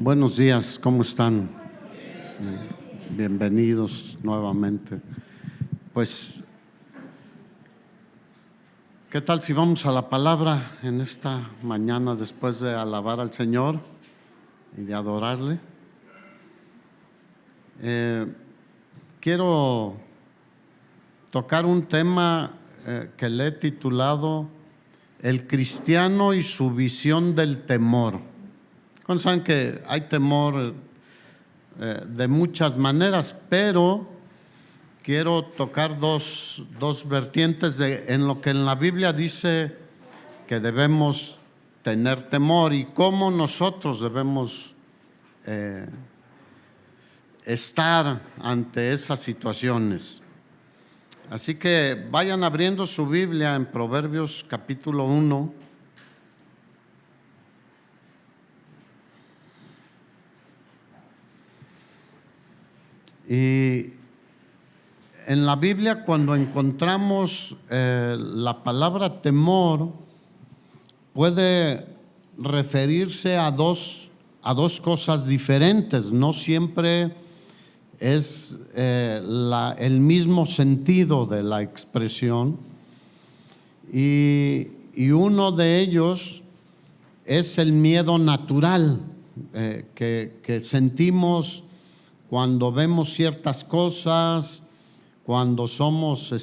Buenos días, ¿cómo están? Bienvenidos nuevamente. Pues, ¿qué tal si vamos a la palabra en esta mañana después de alabar al Señor y de adorarle? Quiero tocar un tema que le he titulado El cristiano y su visión del temor. Saben que hay temor de muchas maneras, pero quiero tocar dos vertientes en lo que en la Biblia dice que debemos tener temor y cómo nosotros debemos estar ante esas situaciones. Así que vayan abriendo su Biblia en Proverbios capítulo 1. Y en la Biblia, cuando encontramos la palabra temor, puede referirse a dos cosas diferentes. No siempre es el mismo sentido de la expresión. Y uno de ellos es el miedo natural que sentimos cuando vemos ciertas cosas, cuando somos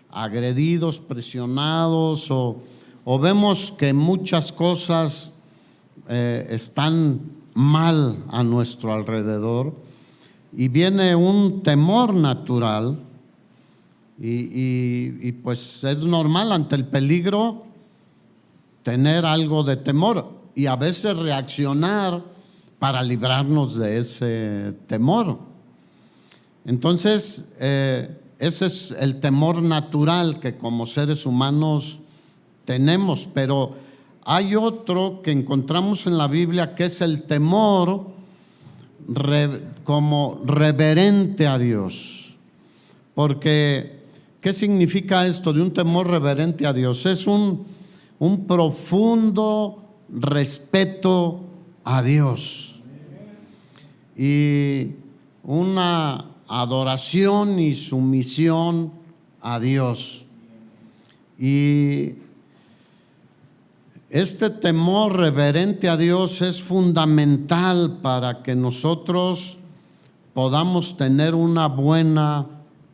agredidos, presionados o vemos que muchas cosas están mal a nuestro alrededor y viene un temor natural y pues es normal ante el peligro tener algo de temor y a veces reaccionar para librarnos de ese temor. Entonces, ese es el temor natural que como seres humanos tenemos, pero hay otro que encontramos en la Biblia que es el temor como reverente a Dios. Porque, ¿qué significa esto de un temor reverente a Dios? Es un profundo respeto a Dios y una adoración y sumisión a Dios. Y este temor reverente a Dios es fundamental para que nosotros podamos tener una buena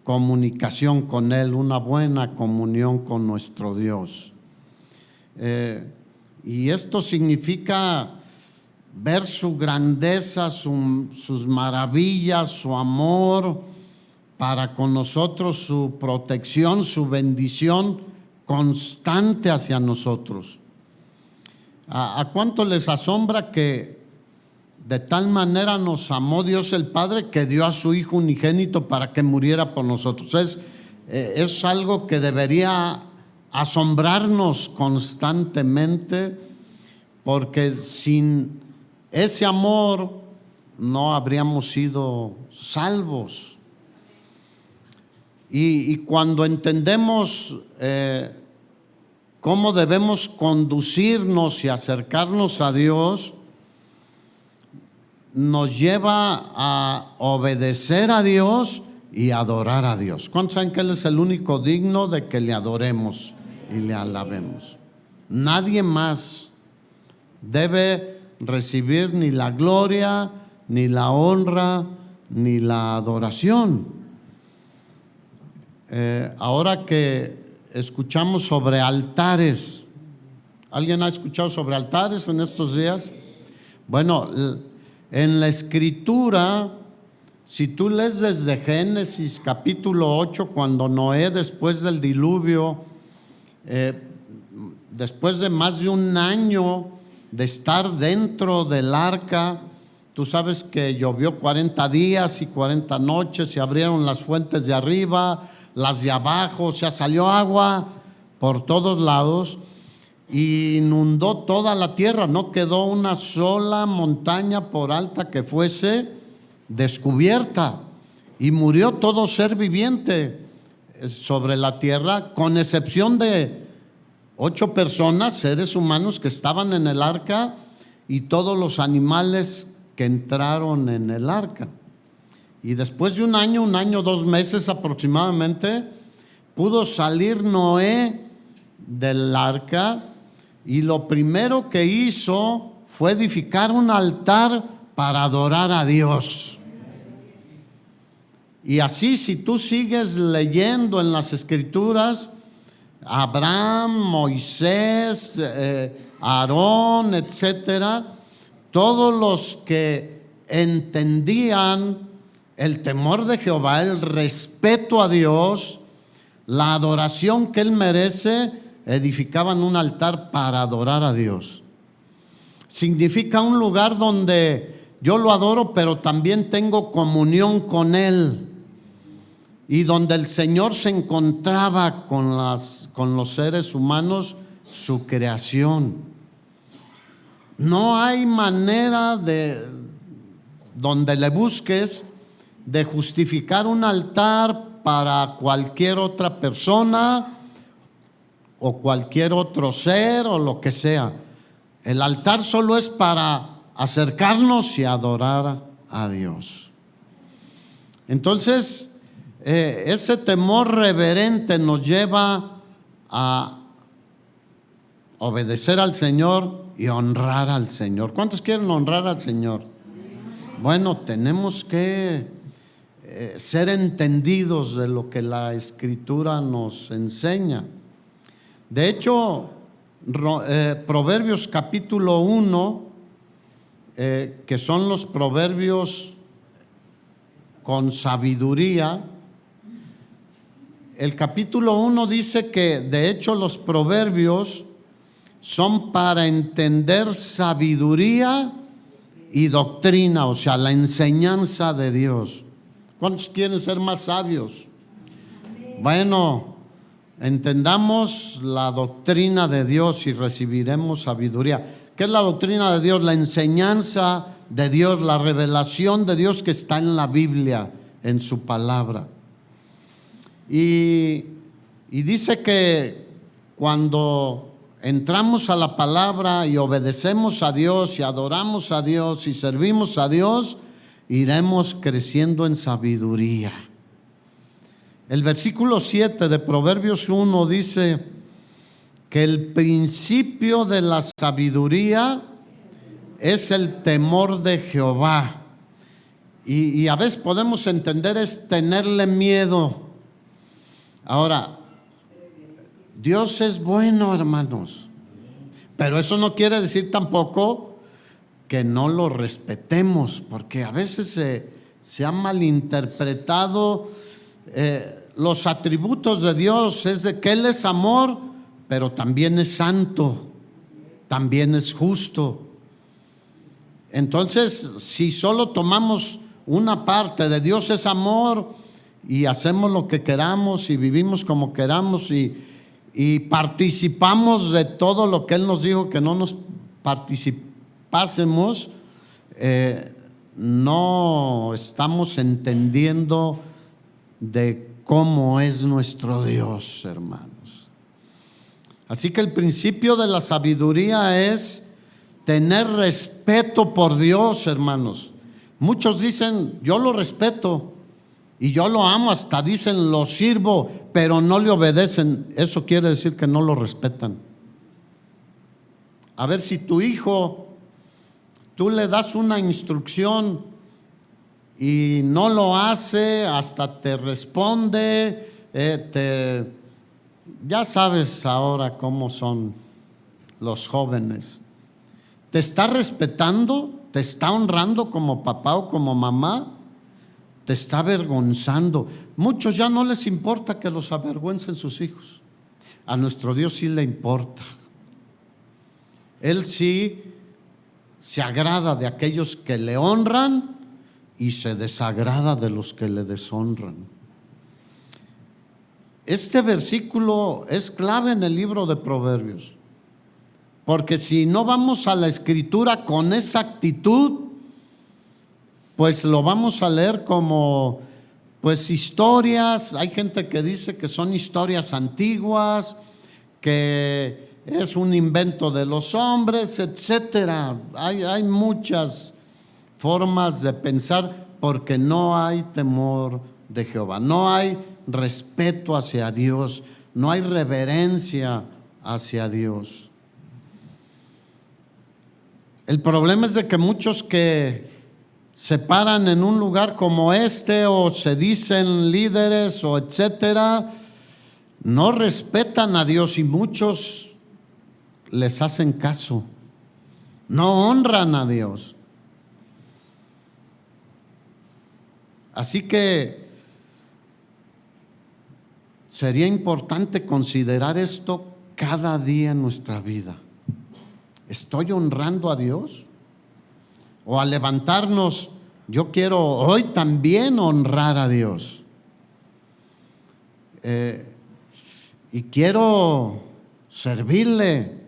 comunicación con Él, una buena comunión con nuestro Dios. Y esto significa ver su grandeza, sus maravillas, su amor para con nosotros, su protección, su bendición constante hacia nosotros. ¿A cuánto les asombra que de tal manera nos amó Dios el Padre que dio a su Hijo unigénito para que muriera por nosotros? Es algo que debería asombrarnos constantemente, porque sin ese amor no habríamos sido salvos. Y cuando entendemos cómo debemos conducirnos y acercarnos a Dios, nos lleva a obedecer a Dios y adorar a Dios. ¿Cuántos saben que Él es el único digno de que le adoremos y le alabemos? Nadie más debe recibir ni la gloria, ni la honra, ni la adoración. Ahora que escuchamos sobre altares, ¿alguien ha escuchado sobre altares en estos días? Bueno, en la Escritura, si tú lees desde Génesis capítulo 8, cuando Noé, después del diluvio, después de más de un año de estar dentro del arca, tú sabes que llovió 40 días y 40 noches, se abrieron las fuentes de arriba, las de abajo, o sea, salió agua por todos lados y inundó toda la tierra. No quedó una sola montaña, por alta que fuese, descubierta, y murió todo ser viviente sobre la tierra, con excepción de 8 personas, seres humanos que estaban en el arca y todos los animales que entraron en el arca. Y después de un año, 2 meses aproximadamente, pudo salir Noé del arca y lo primero que hizo fue edificar un altar para adorar a Dios. Y así, si tú sigues leyendo en las Escrituras, Abraham, Moisés, Aarón, etcétera, todos los que entendían el temor de Jehová, el respeto a Dios, la adoración que Él merece, edificaban un altar para adorar a Dios. Significa un lugar donde yo lo adoro, pero también tengo comunión con Él, y donde el Señor se encontraba con los seres humanos, su creación. No hay manera donde le busques de justificar un altar para cualquier otra persona o cualquier otro ser o lo que sea. El altar solo es para acercarnos y adorar a Dios. Entonces, ese temor reverente nos lleva a obedecer al Señor y honrar al Señor. ¿Cuántos quieren honrar al Señor? Bueno, tenemos que ser entendidos de lo que la Escritura nos enseña. De hecho, Proverbios capítulo 1, que son los proverbios con sabiduría, el capítulo 1 dice que de hecho los proverbios son para entender sabiduría y doctrina, o sea, la enseñanza de Dios. ¿Cuántos quieren ser más sabios? Bueno, entendamos la doctrina de Dios y recibiremos sabiduría. ¿Qué es la doctrina de Dios? La enseñanza de Dios, la revelación de Dios que está en la Biblia, en su palabra. Y dice que cuando entramos a la palabra y obedecemos a Dios y adoramos a Dios y servimos a Dios, iremos creciendo en sabiduría. El versículo 7 de Proverbios 1 dice que el principio de la sabiduría es el temor de Jehová. Y a veces podemos entender es tenerle miedo. Ahora, Dios es bueno, hermanos, pero eso no quiere decir tampoco que no lo respetemos, porque a veces se ha malinterpretado los atributos de Dios. Es de que Él es amor, pero también es santo, también es justo. Entonces, si solo tomamos una parte de Dios es amor y hacemos lo que queramos y vivimos como queramos y participamos de todo lo que Él nos dijo que no nos participásemos, no estamos entendiendo de cómo es nuestro Dios, hermanos. Así que el principio de la sabiduría es tener respeto por Dios, hermanos. Muchos dicen, yo lo respeto y yo lo amo, hasta dicen, lo sirvo, pero no le obedecen. Eso quiere decir que no lo respetan. A ver, si tu hijo, tú le das una instrucción y no lo hace, hasta te responde, ya sabes ahora cómo son los jóvenes. ¿Te está respetando? ¿Te está honrando como papá o como mamá? ¿Te está avergonzando? Muchos ya no les importa que los avergüencen sus hijos. A nuestro Dios sí le importa. Él sí se agrada de aquellos que le honran y se desagrada de los que le deshonran. Este versículo es clave en el libro de Proverbios, porque si no vamos a la Escritura con esa actitud, pues lo vamos a leer como pues historias. Hay gente que dice que son historias antiguas, que es un invento de los hombres, etcétera. Hay muchas formas de pensar porque no hay temor de Jehová, no hay respeto hacia Dios, no hay reverencia hacia Dios. El problema es de que muchos que se paran en un lugar como este o se dicen líderes o etcétera, no respetan a Dios y muchos les hacen caso, no honran a Dios. Así que sería importante considerar esto cada día en nuestra vida. ¿Estoy honrando a Dios? O al levantarnos, yo quiero hoy también honrar a Dios. Y quiero servirle,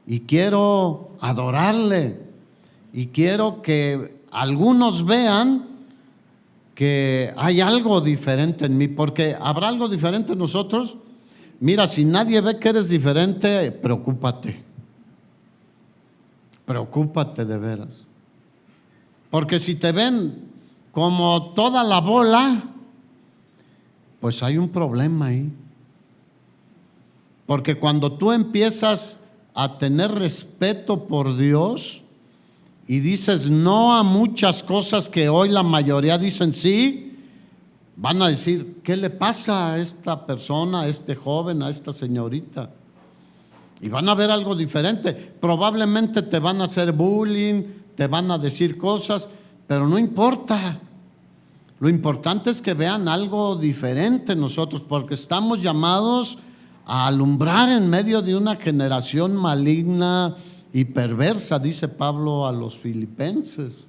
y quiero adorarle, y quiero que algunos vean que hay algo diferente en mí, porque habrá algo diferente en nosotros. Mira, si nadie ve que eres diferente, preocúpate de veras. Porque si te ven como toda la bola, pues hay un problema ahí. Porque cuando tú empiezas a tener respeto por Dios y dices no a muchas cosas que hoy la mayoría dicen sí, van a decir, ¿qué le pasa a esta persona, a este joven, a esta señorita? Y van a ver algo diferente. Probablemente te van a hacer bullying, te van a decir cosas, pero no importa. Lo importante es que vean algo diferente en nosotros, porque estamos llamados a alumbrar en medio de una generación maligna y perversa, dice Pablo a los filipenses.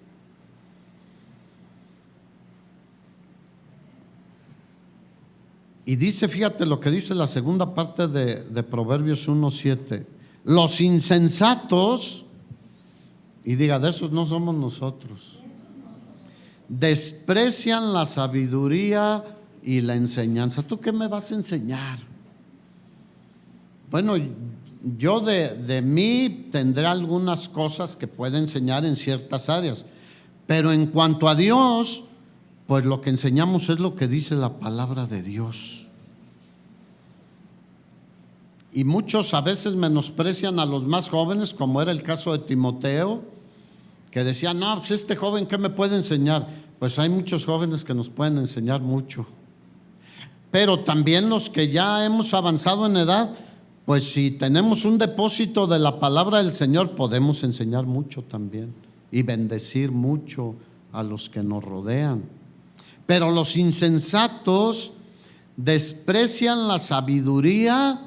Y dice, fíjate lo que dice la segunda parte de Proverbios 1:7. Los insensatos, y diga, de esos no somos nosotros, desprecian la sabiduría y la enseñanza. ¿Tú qué me vas a enseñar? Bueno, yo de mí tendré algunas cosas que puedo enseñar en ciertas áreas, pero en cuanto a Dios, pues lo que enseñamos es lo que dice la palabra de Dios. Y muchos a veces menosprecian a los más jóvenes, como era el caso de Timoteo, que decía, no, pues este joven, ¿qué me puede enseñar? Pues hay muchos jóvenes que nos pueden enseñar mucho. Pero también los que ya hemos avanzado en edad, pues si tenemos un depósito de la palabra del Señor, podemos enseñar mucho también y bendecir mucho a los que nos rodean. Pero los insensatos desprecian la sabiduría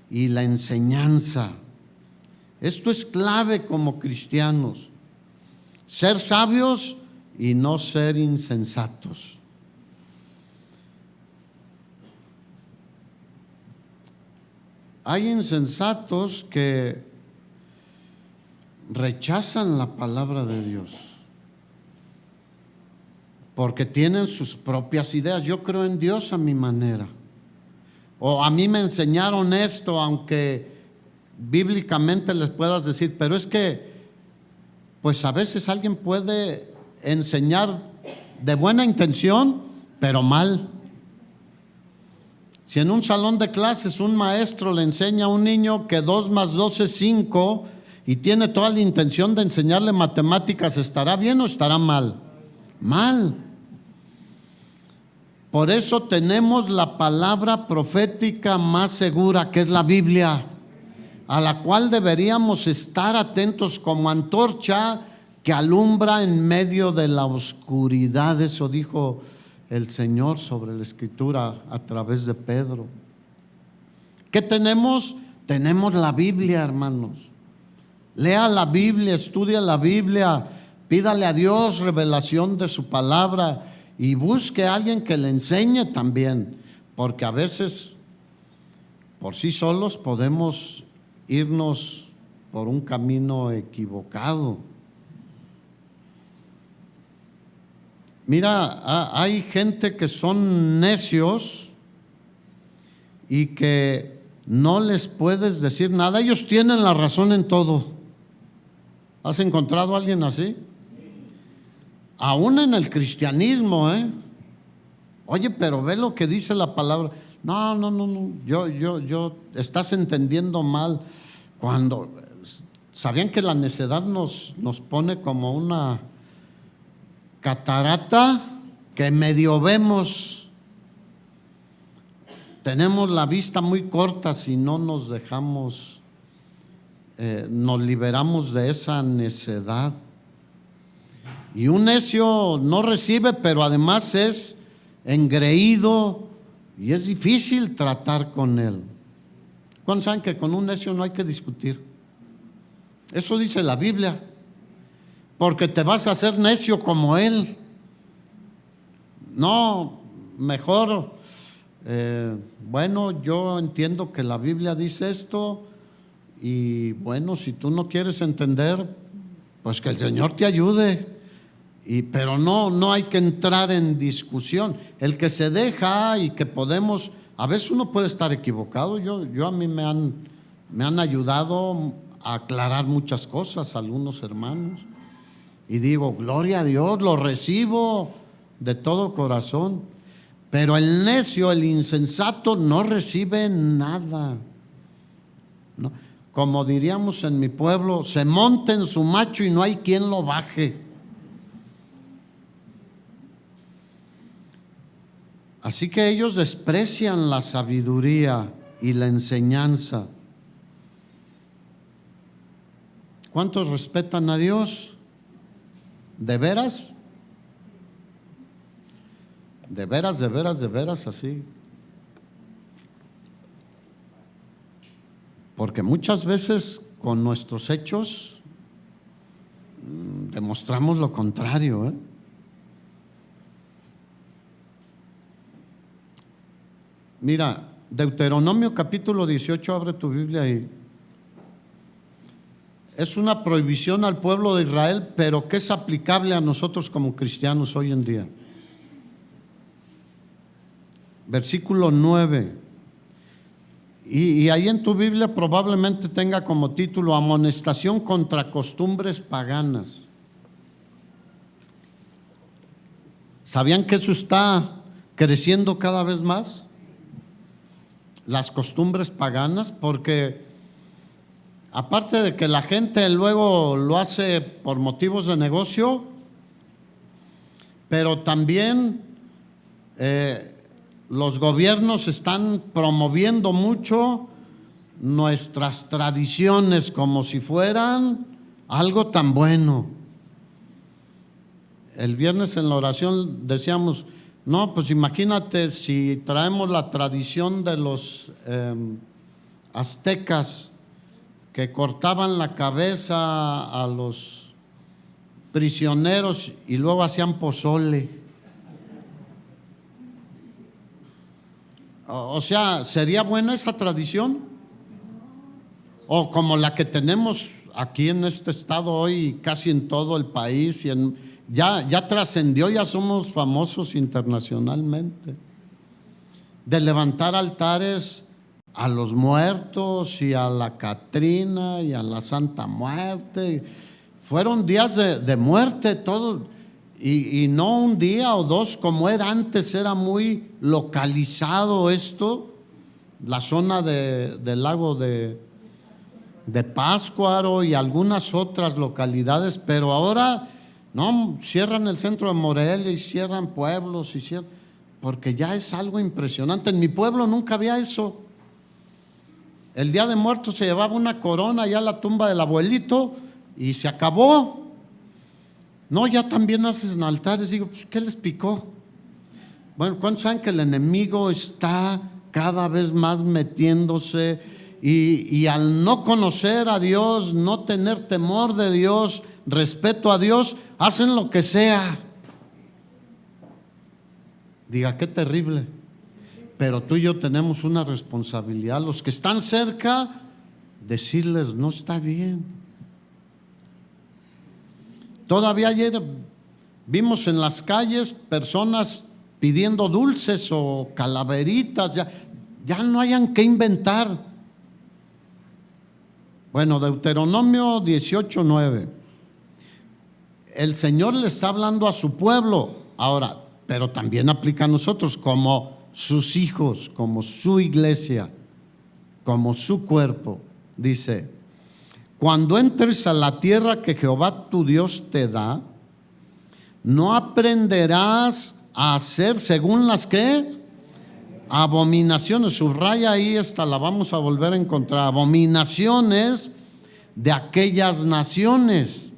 y la enseñanza. Esto es clave como cristianos. Ser sabios y no ser insensatos. Hay insensatos que rechazan la palabra de Dios porque tienen sus propias ideas. Yo creo en Dios a mi manera. O a mí me enseñaron esto, aunque bíblicamente les puedas decir, pero es que, pues a veces alguien puede enseñar de buena intención, pero mal. Si en un salón de clases un maestro le enseña a un niño que 2 más 2 es 5 y tiene toda la intención de enseñarle matemáticas, ¿estará bien o estará mal? Mal. Por eso tenemos la palabra profética más segura, que es la Biblia, a la cual deberíamos estar atentos como antorcha que alumbra en medio de la oscuridad. Eso dijo el Señor sobre la Escritura a través de Pedro. ¿Qué tenemos? Tenemos la Biblia, hermanos. Lea la Biblia, estudia la Biblia, pídale a Dios revelación de su palabra y busque a alguien que le enseñe también, porque a veces por sí solos podemos irnos por un camino equivocado. Mira, hay gente que son necios y que no les puedes decir nada. Ellos tienen la razón en todo. ¿Has encontrado a alguien así? Aún en el cristianismo, ¿eh? Oye, pero ve lo que dice la palabra. No, estás entendiendo mal. Cuando sabían que la necedad nos pone como una catarata que medio vemos. Tenemos la vista muy corta si no nos dejamos, nos liberamos de esa necedad. Y un necio no recibe, pero además es engreído y es difícil tratar con él. ¿Cuántos saben que con un necio no hay que discutir? Eso dice la Biblia, porque te vas a hacer necio como él. No, mejor, bueno, yo entiendo que la Biblia dice esto y bueno, si tú no quieres entender, pues que el Señor te ayude. Pero no hay que entrar en discusión. El que se deja y que podemos, a veces uno puede estar equivocado. A mí me han ayudado a aclarar muchas cosas algunos hermanos. Y digo, gloria a Dios, lo recibo de todo corazón. Pero el necio, el insensato, no recibe nada. No. Como diríamos en mi pueblo, se monta en su macho y no hay quien lo baje. Así que ellos desprecian la sabiduría y la enseñanza. ¿Cuántos respetan a Dios? ¿De veras? ¿De veras así? Porque muchas veces con nuestros hechos demostramos lo contrario, ¿eh? Mira, Deuteronomio capítulo 18, abre tu Biblia ahí. Es una prohibición al pueblo de Israel, pero que es aplicable a nosotros como cristianos hoy en día. Versículo 9. Y ahí en tu Biblia probablemente tenga como título Amonestación contra costumbres paganas. ¿Sabían que eso está creciendo cada vez más? Las costumbres paganas, porque aparte de que la gente luego lo hace por motivos de negocio, pero también los gobiernos están promoviendo mucho nuestras tradiciones como si fueran algo tan bueno. El viernes en la oración decíamos, no, pues imagínate si traemos la tradición de los aztecas que cortaban la cabeza a los prisioneros y luego hacían pozole. O sea, ¿sería buena esa tradición? O como la que tenemos aquí en este estado hoy, casi en todo el país, y ya trascendió, ya somos famosos internacionalmente, de levantar altares a los muertos y a la Catrina y a la Santa Muerte. Fueron días de muerte todos, y no un día o dos como era antes. Era muy localizado esto, la zona del lago de Pátzcuaro y algunas otras localidades, pero ahora no, cierran el centro de Morelia y cierran pueblos porque ya es algo impresionante. En mi pueblo nunca había eso. El Día de Muertos se llevaba una corona allá a la tumba del abuelito y se acabó. No, ya también hacen altares. Digo, pues, ¿qué les picó? Bueno, ¿cuántos saben que el enemigo está cada vez más metiéndose? Y al no conocer a Dios, no tener temor de Dios, respeto a Dios, hacen lo que sea. Diga, qué terrible. Pero tú y yo tenemos una responsabilidad, los que están cerca, decirles, no está bien. Todavía ayer vimos en las calles personas pidiendo dulces o calaveritas, ya no hayan que inventar. Bueno, Deuteronomio 18:9. El Señor le está hablando a su pueblo ahora, pero también aplica a nosotros como sus hijos, como su iglesia, como su cuerpo. Dice: cuando entres a la tierra que Jehová tu Dios te da, no aprenderás a hacer según las que abominaciones, subraya ahí, esta la vamos a volver a encontrar, abominaciones de aquellas naciones.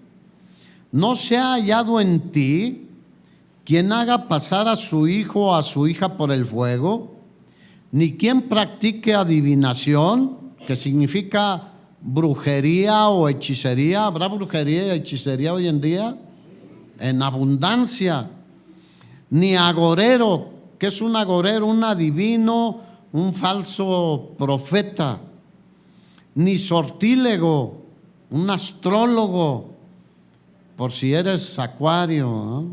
No se ha hallado en ti quien haga pasar a su hijo o a su hija por el fuego, ni quien practique adivinación, que significa brujería o hechicería. ¿Habrá brujería y hechicería hoy en día? En abundancia. Ni agorero. ¿Qué es un agorero? Un adivino, un falso profeta. Ni sortílego, un astrólogo, por si eres acuario, ¿no?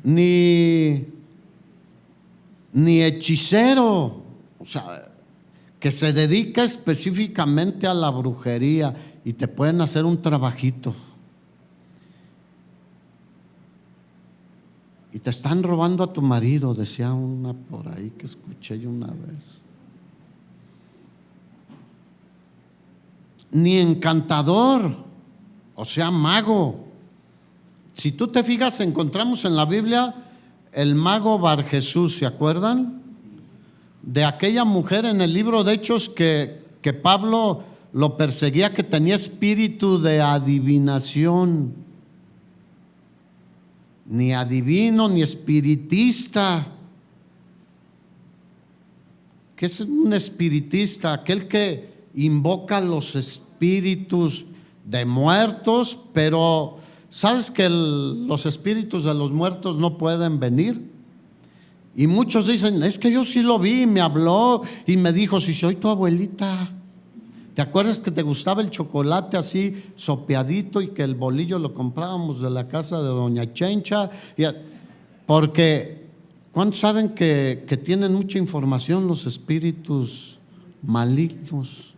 Ni hechicero, o sea, que se dedica específicamente a la brujería, y te pueden hacer un trabajito. Y te están robando a tu marido, decía una por ahí que escuché yo una vez. Ni encantador, o sea, mago. Si tú te fijas, encontramos en la Biblia el mago Bar Jesús, ¿se acuerdan? De aquella mujer en el libro de Hechos que Pablo lo perseguía, que tenía espíritu de adivinación. Ni adivino, ni espiritista. ¿Qué es un espiritista? Aquel que invoca los espíritus de muertos, pero ¿sabes que los espíritus de los muertos no pueden venir? Y muchos dicen: es que yo sí lo vi, me habló y me dijo: si soy tu abuelita. ¿Te acuerdas que te gustaba el chocolate así sopeadito y que el bolillo lo comprábamos de la casa de doña Chencha? Porque ¿cuántos saben que tienen mucha información los espíritus malignos?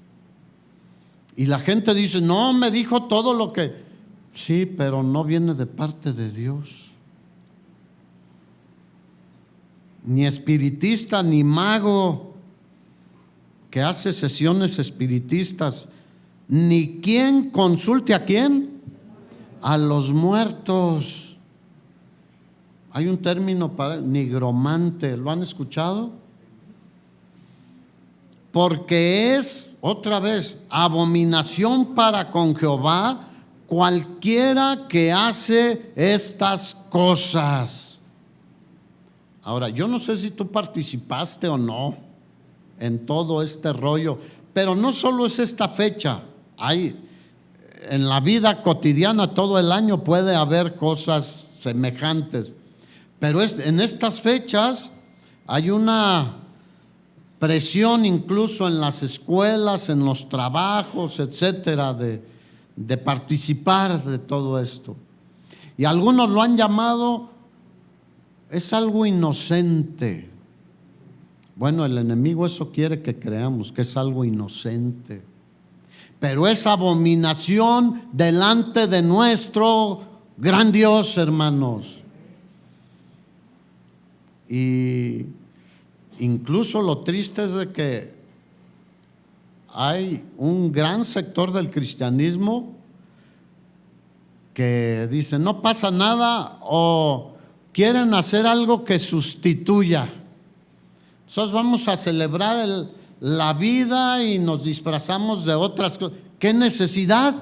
Y la gente dice: no, me dijo todo lo que... Sí, pero no viene de parte de Dios. Ni espiritista, ni mago que hace sesiones espiritistas, ni quien consulte a quién, a los muertos. Hay un término para nigromante, ¿lo han escuchado? Porque es, otra vez, abominación para con Jehová cualquiera que hace estas cosas. Ahora, yo no sé si tú participaste o no en todo este rollo, pero no solo es esta fecha. Hay en la vida cotidiana todo el año puede haber cosas semejantes, pero en estas fechas hay una presión incluso en las escuelas, en los trabajos, etcétera, de participar de todo esto. Y algunos lo han llamado, es algo inocente. Bueno, el enemigo eso quiere que creamos, que es algo inocente. Pero es abominación delante de nuestro gran Dios, hermanos. Y incluso lo triste es de que hay un gran sector del cristianismo que dice: no pasa nada, o quieren hacer algo que sustituya. Nosotros vamos a celebrar la vida y nos disfrazamos de otras cosas. ¿Qué necesidad?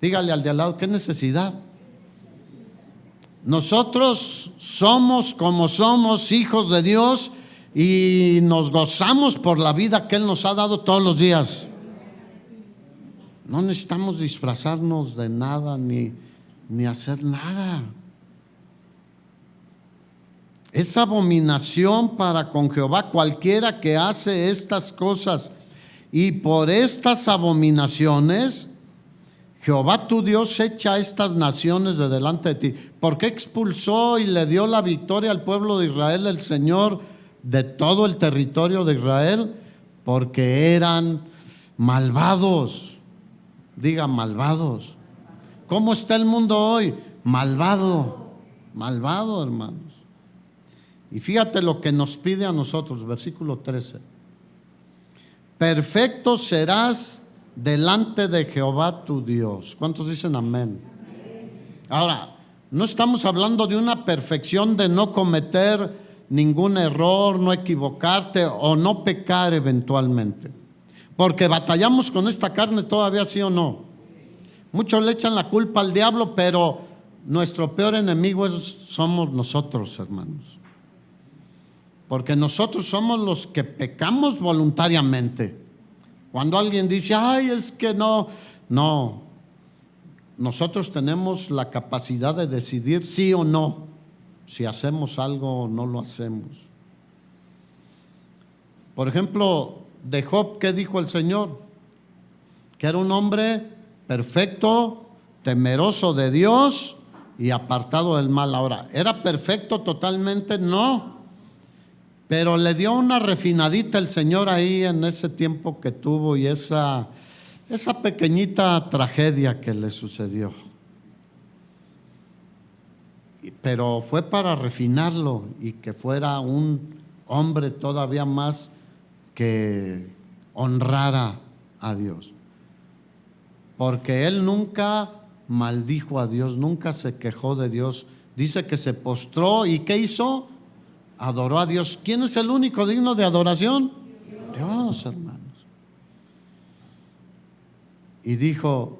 Dígale al de al lado: ¿qué necesidad? Nosotros somos como somos, hijos de Dios, y nos gozamos por la vida que Él nos ha dado todos los días. No necesitamos disfrazarnos de nada ni hacer nada. Es abominación para con Jehová cualquiera que hace estas cosas, y por estas abominaciones Jehová tu Dios echa a estas naciones de delante de ti. ¿Por qué expulsó y le dio la victoria al pueblo de Israel el Señor de todo el territorio de Israel? Porque eran malvados. Diga malvados. ¿Cómo está el mundo hoy? Malvado, malvado, hermanos. Y fíjate lo que nos pide a nosotros, versículo 13. Perfecto serás delante de Jehová tu Dios. ¿Cuántos dicen amén? Ahora, no estamos hablando de una perfección de no cometer ningún error, no equivocarte o no pecar eventualmente. Porque batallamos con esta carne todavía, ¿sí o no? Muchos le echan la culpa al diablo, pero nuestro peor enemigo somos nosotros, hermanos. Porque nosotros somos los que pecamos voluntariamente. Cuando alguien dice, ay, es que no. Nosotros tenemos la capacidad de decidir sí o no, si hacemos algo o no lo hacemos. Por ejemplo, de Job, ¿qué dijo el Señor? Que era un hombre perfecto, temeroso de Dios y apartado del mal. Ahora, ¿era perfecto totalmente? No. Pero le dio una refinadita el Señor ahí en ese tiempo que tuvo y esa pequeñita tragedia que le sucedió. Pero fue para refinarlo y que fuera un hombre todavía más que honrara a Dios. Porque él nunca maldijo a Dios, nunca se quejó de Dios. Dice que se postró y ¿qué hizo? Adoró a Dios. ¿Quién es el único digno de adoración? Dios, hermanos. Y dijo,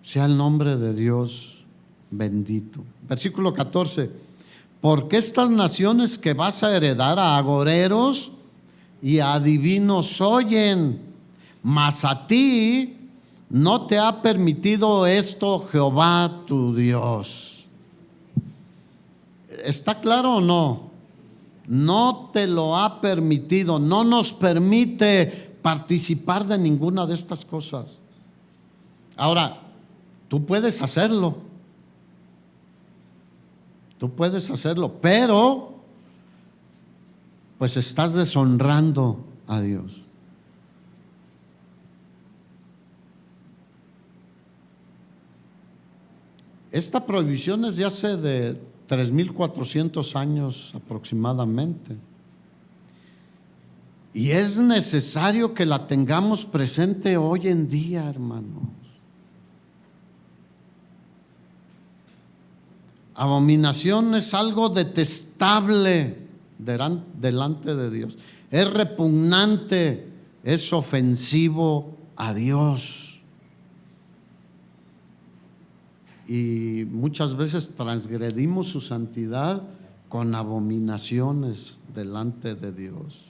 sea el nombre de Dios bendito. Versículo 14. Porque estas naciones que vas a heredar a agoreros y a adivinos oyen, mas a ti no te ha permitido esto Jehová tu Dios. ¿Está claro o no? No te lo ha permitido, no nos permite participar de ninguna de estas cosas. Ahora, tú puedes hacerlo, pero pues estás deshonrando a Dios. Esta prohibición es de hace de 3,400 años aproximadamente. Y es necesario que la tengamos presente hoy en día, hermanos. Abominación es algo detestable delante de Dios. Es repugnante, es ofensivo a Dios. Y muchas veces transgredimos su santidad con abominaciones delante de Dios.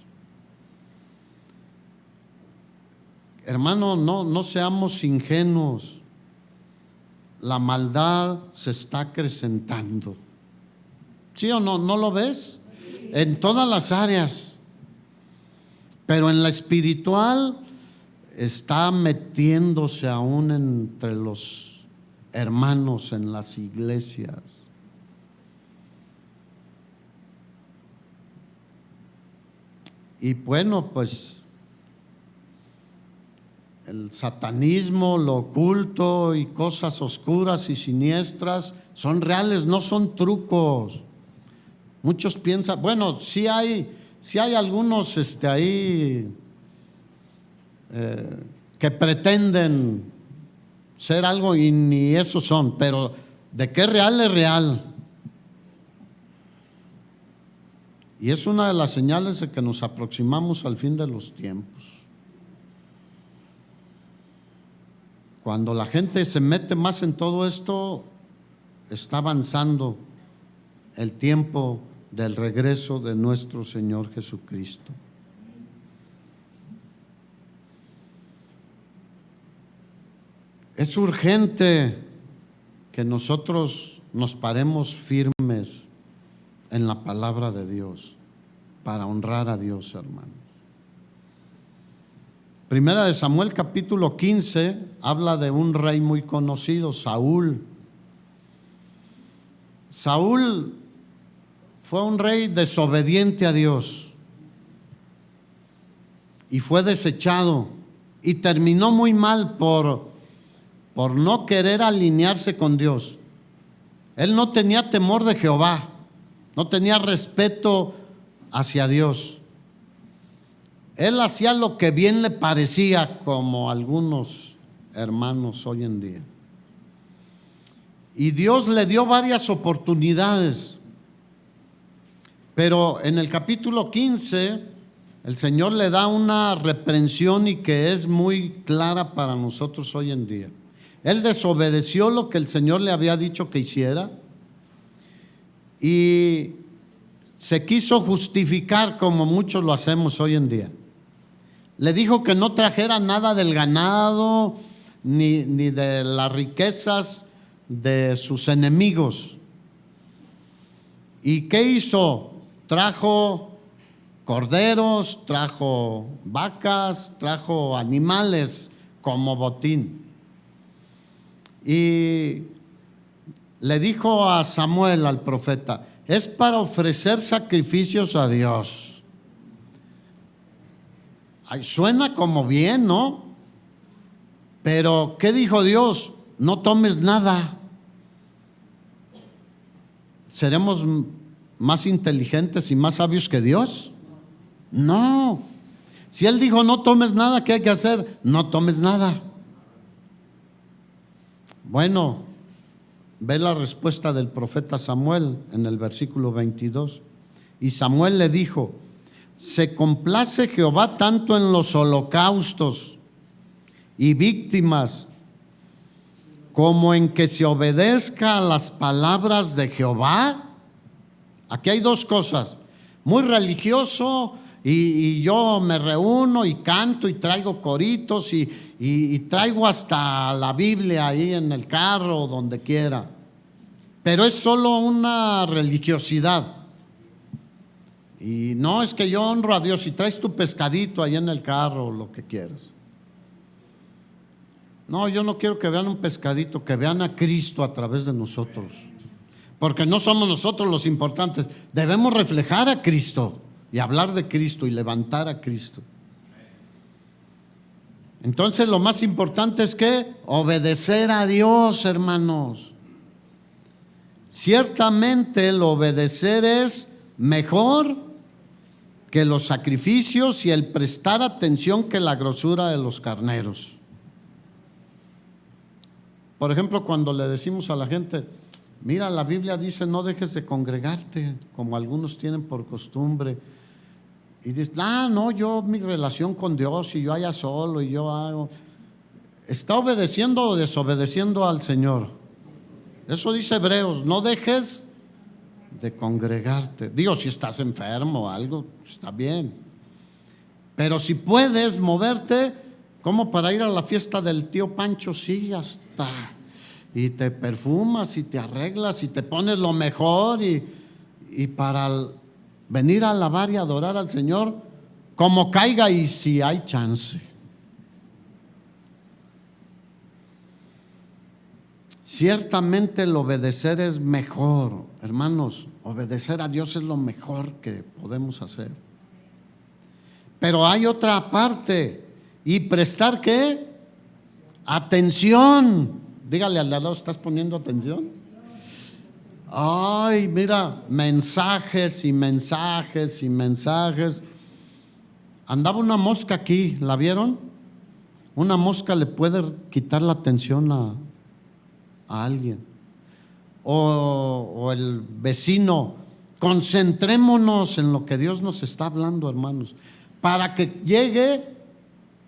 Hermano, no seamos ingenuos. La maldad se está acrecentando. ¿Sí o no? ¿No lo ves? Sí. En todas las áreas. Pero en la espiritual está metiéndose aún entre los hermanos en las iglesias. Y bueno, pues el satanismo, lo oculto y cosas oscuras y siniestras son reales, no son trucos. Muchos piensan, bueno, sí hay algunos ahí que pretenden ser algo y ni eso son, pero de que es real, es real. Y es una de las señales de que nos aproximamos al fin de los tiempos. Cuando la gente se mete más en todo esto, está avanzando el tiempo del regreso de nuestro Señor Jesucristo. Es urgente que nosotros nos paremos firmes en la palabra de Dios para honrar a Dios, hermanos. Primera de Samuel capítulo 15 habla de un rey muy conocido, Saúl. Saúl fue un rey desobediente a Dios y fue desechado y terminó muy mal por no querer alinearse con Dios. Él no tenía temor de Jehová, no tenía respeto hacia Dios. Él hacía lo que bien le parecía, como algunos hermanos hoy en día. Y Dios le dio varias oportunidades. Pero en el capítulo 15, el Señor le da una reprensión y que es muy clara para nosotros hoy en día. Él desobedeció lo que el Señor le había dicho que hiciera y se quiso justificar como muchos lo hacemos hoy en día. Le dijo que no trajera nada del ganado ni de las riquezas de sus enemigos. ¿Y qué hizo? Trajo corderos, trajo vacas, trajo animales como botín. Y le dijo a Samuel, al profeta, es para ofrecer sacrificios a Dios. Ay, suena como bien, ¿no? Pero ¿qué dijo Dios? No tomes nada. ¿Seremos más inteligentes y más sabios que Dios? No. Si Él dijo no tomes nada, ¿qué hay que hacer? No tomes nada. Bueno, ve la respuesta del profeta Samuel en el versículo 22. Y Samuel le dijo, se complace Jehová tanto en los holocaustos y víctimas como en que se obedezca a las palabras de Jehová. Aquí hay dos cosas, muy religioso y yo me reúno y canto y traigo coritos y traigo hasta la Biblia ahí en el carro o donde quiera, pero es solo una religiosidad. Y no es que yo honro a Dios y traes tu pescadito ahí en el carro o lo que quieras. No, yo no quiero que vean un pescadito, que vean a Cristo a través de nosotros. Porque no somos nosotros los importantes. Debemos reflejar a Cristo y hablar de Cristo y levantar a Cristo. Entonces lo más importante es que obedecer a Dios, hermanos. Ciertamente el obedecer es mejor que los sacrificios y el prestar atención que la grosura de los carneros. Por ejemplo, cuando le decimos a la gente, mira, la Biblia dice no dejes de congregarte, como algunos tienen por costumbre. Y dices, no, yo mi relación con Dios y yo allá solo y yo hago. ¿Está obedeciendo o desobedeciendo al Señor? Eso dice Hebreos, no dejes de congregarte. Digo, si estás enfermo o algo, está bien. Pero si puedes moverte, como para ir a la fiesta del tío Pancho, sí, hasta. Y te perfumas y te arreglas y te pones lo mejor y para venir a alabar y adorar al Señor, como caiga y si hay chance. Ciertamente el obedecer es mejor, hermanos, obedecer a Dios es lo mejor que podemos hacer. Pero hay otra parte, y prestar ¿qué? Atención. Dígale al lado, ¿estás poniendo atención? Ay, mira, mensajes y mensajes y mensajes. Andaba una mosca aquí, ¿la vieron? Una mosca le puede quitar la atención a alguien. O el vecino. Concentrémonos en lo que Dios nos está hablando, hermanos, para que llegue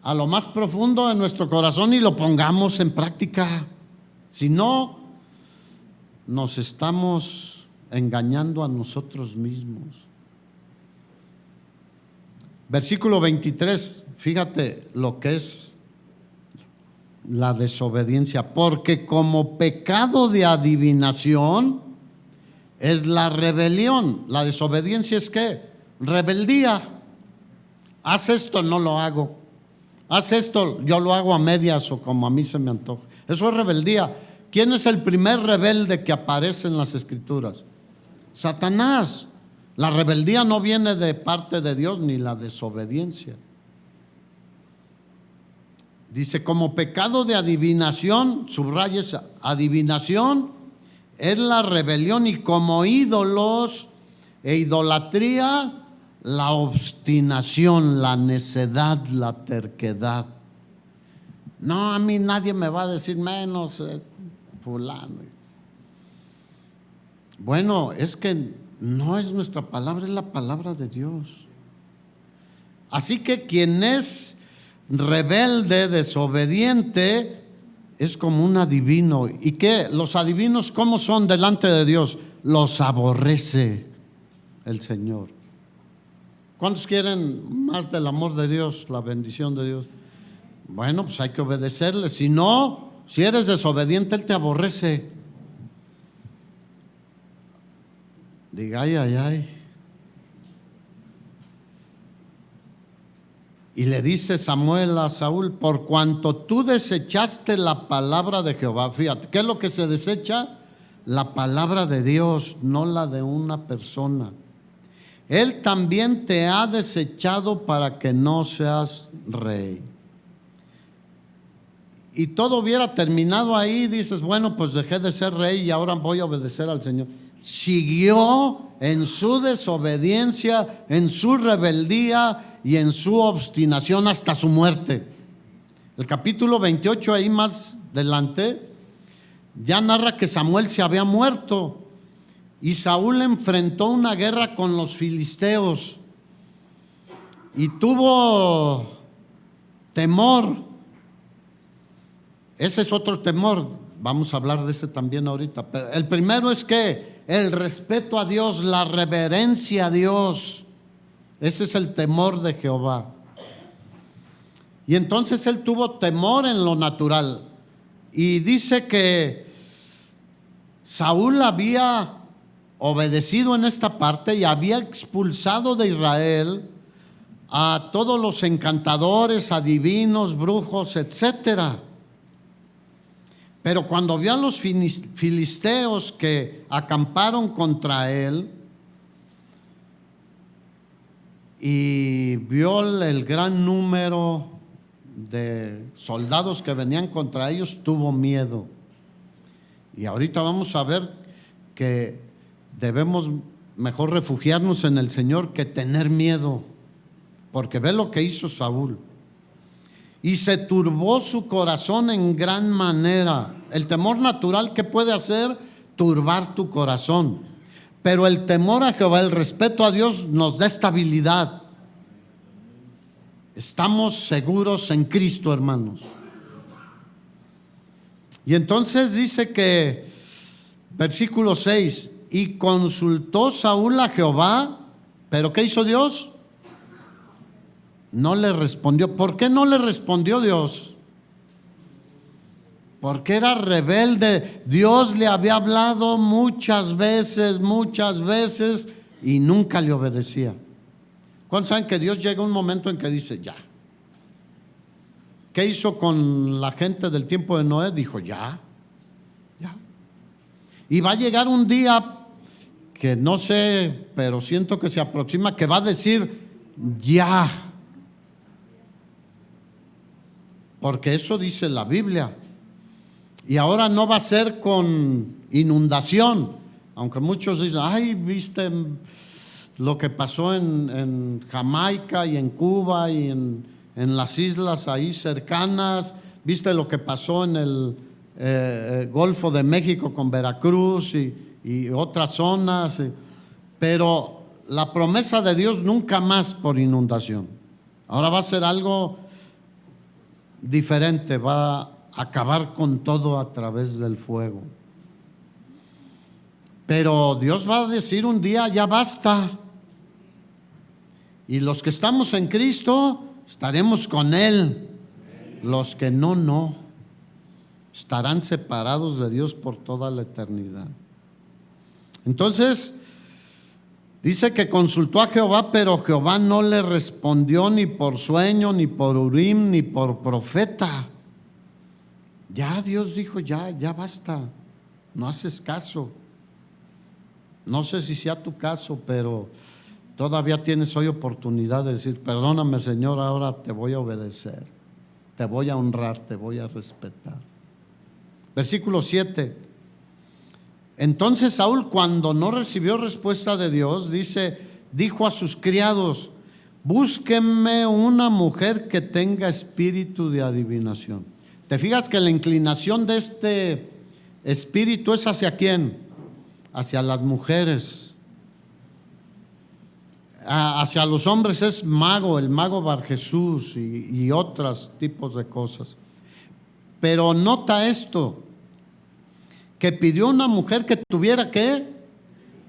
a lo más profundo de nuestro corazón y lo pongamos en práctica. Si no, nos estamos engañando a nosotros mismos. Versículo 23, fíjate lo que es la desobediencia. Porque como pecado de adivinación es la rebelión. La desobediencia es ¿qué? Rebeldía. Haz esto, no lo hago. Haz esto, yo lo hago a medias o como a mí se me antoja. Eso es rebeldía. ¿Quién es el primer rebelde que aparece en las Escrituras? Satanás. La rebeldía no viene de parte de Dios ni la desobediencia. Dice, como pecado de adivinación, subrayes adivinación, es la rebelión, y como ídolos e idolatría, la obstinación, la necedad, la terquedad. No, a mí nadie me va a decir menos, fulano. Bueno, es que no es nuestra palabra, es la palabra de Dios. Así que quien es rebelde, desobediente, es como un adivino. ¿Y qué? Los adivinos, ¿cómo son delante de Dios? Los aborrece el Señor. ¿Cuántos quieren más del amor de Dios, la bendición de Dios? Bueno, pues hay que obedecerle. Si no, si eres desobediente, Él te aborrece. Diga, ay, ay, ay. Y le dice Samuel a Saúl, por cuanto tú desechaste la palabra de Jehová. Fíjate, ¿qué es lo que se desecha? La palabra de Dios, no la de una persona. Él también te ha desechado para que no seas rey. Y todo hubiera terminado ahí, dices, bueno, pues dejé de ser rey y ahora voy a obedecer al Señor. Siguió en su desobediencia, en su rebeldía y en su obstinación hasta su muerte. El capítulo 28, ahí más adelante, ya narra que Samuel se había muerto y Saúl enfrentó una guerra con los filisteos y tuvo temor. Ese es otro temor, vamos a hablar de ese también ahorita. Pero el primero es que el respeto a Dios, la reverencia a Dios. Ese es el temor de Jehová. Y entonces él tuvo temor en lo natural. Y dice que Saúl había obedecido en esta parte y había expulsado de Israel a todos los encantadores, adivinos, brujos, etcétera. Pero cuando vio a los filisteos que acamparon contra él, y vio el gran número de soldados que venían contra ellos, tuvo miedo. Y ahorita vamos a ver que debemos mejor refugiarnos en el Señor que tener miedo, porque ve lo que hizo Saúl. Y se turbó su corazón en gran manera. El temor natural, ¿qué puede hacer? Turbar tu corazón. Pero el temor a Jehová, el respeto a Dios, nos da estabilidad. Estamos seguros en Cristo, hermanos. Y entonces dice que, versículo 6, y consultó Saúl a Jehová, pero ¿qué hizo Dios? No le respondió. ¿Por qué no le respondió Dios? Porque era rebelde. Dios le había hablado muchas veces, y nunca le obedecía. ¿Cuántos saben que Dios llega a un momento en que dice, ya? ¿Qué hizo con la gente del tiempo de Noé? Dijo, ya. Y va a llegar un día que no sé, pero siento que se aproxima, que va a decir, ya. Porque eso dice la Biblia. Y ahora no va a ser con inundación, aunque muchos dicen, ay, viste lo que pasó en Jamaica y en Cuba y en las islas ahí cercanas, viste lo que pasó en el Golfo de México con Veracruz y otras zonas, pero la promesa de Dios nunca más por inundación. Ahora va a ser algo diferente, va a acabar con todo a través del fuego. Pero Dios va a decir un día, ya basta. Y los que estamos en Cristo, estaremos con Él. Los que no. Estarán separados de Dios por toda la eternidad. Entonces, dice que consultó a Jehová, pero Jehová no le respondió ni por sueño, ni por Urim, ni por profeta. Ya Dios dijo, ya basta. No haces caso. No sé si sea tu caso, pero todavía tienes hoy oportunidad de decir, perdóname, Señor, ahora te voy a obedecer. te voy a honrar, te voy a respetar. Versículo 7. Entonces Saúl, cuando no recibió respuesta de Dios, dijo a sus criados: búsquenme una mujer que tenga espíritu de adivinación. ¿Te fijas que la inclinación de este espíritu es hacia quién? Hacia las mujeres. Hacia los hombres es mago, el mago Barjesús y otros tipos de cosas. Pero nota esto, que pidió una mujer que tuviera ¿qué?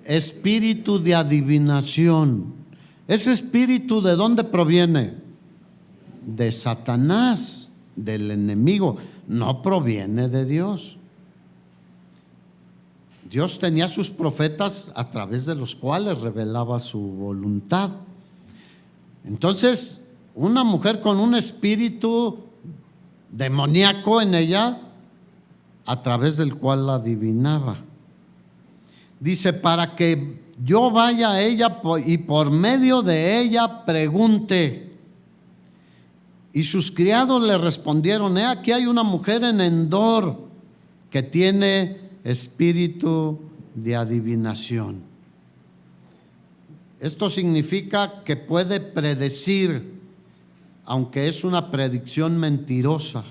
Espíritu de adivinación. ¿Ese espíritu de dónde proviene? De Satanás, del enemigo, no proviene de Dios. Dios tenía sus profetas a través de los cuales revelaba su voluntad. Entonces, una mujer con un espíritu demoníaco en ella, a través del cual la adivinaba. Dice, para que yo vaya a ella y por medio de ella pregunte. Y sus criados le respondieron: aquí hay una mujer en Endor que tiene espíritu de adivinación. Esto significa que puede predecir, aunque es una predicción mentirosa.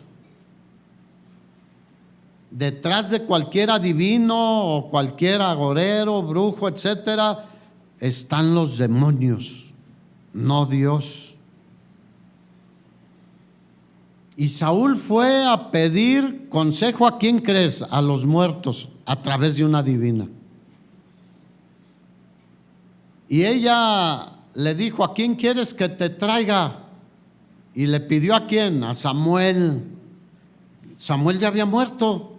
Detrás de cualquier adivino o cualquier agorero, brujo, etcétera, están los demonios, no Dios. Y Saúl fue a pedir consejo, ¿a quién crees? A los muertos, a través de una adivina. Y ella le dijo: ¿a quién quieres que te traiga? Y le pidió ¿a quién? A Samuel. Samuel ya había muerto.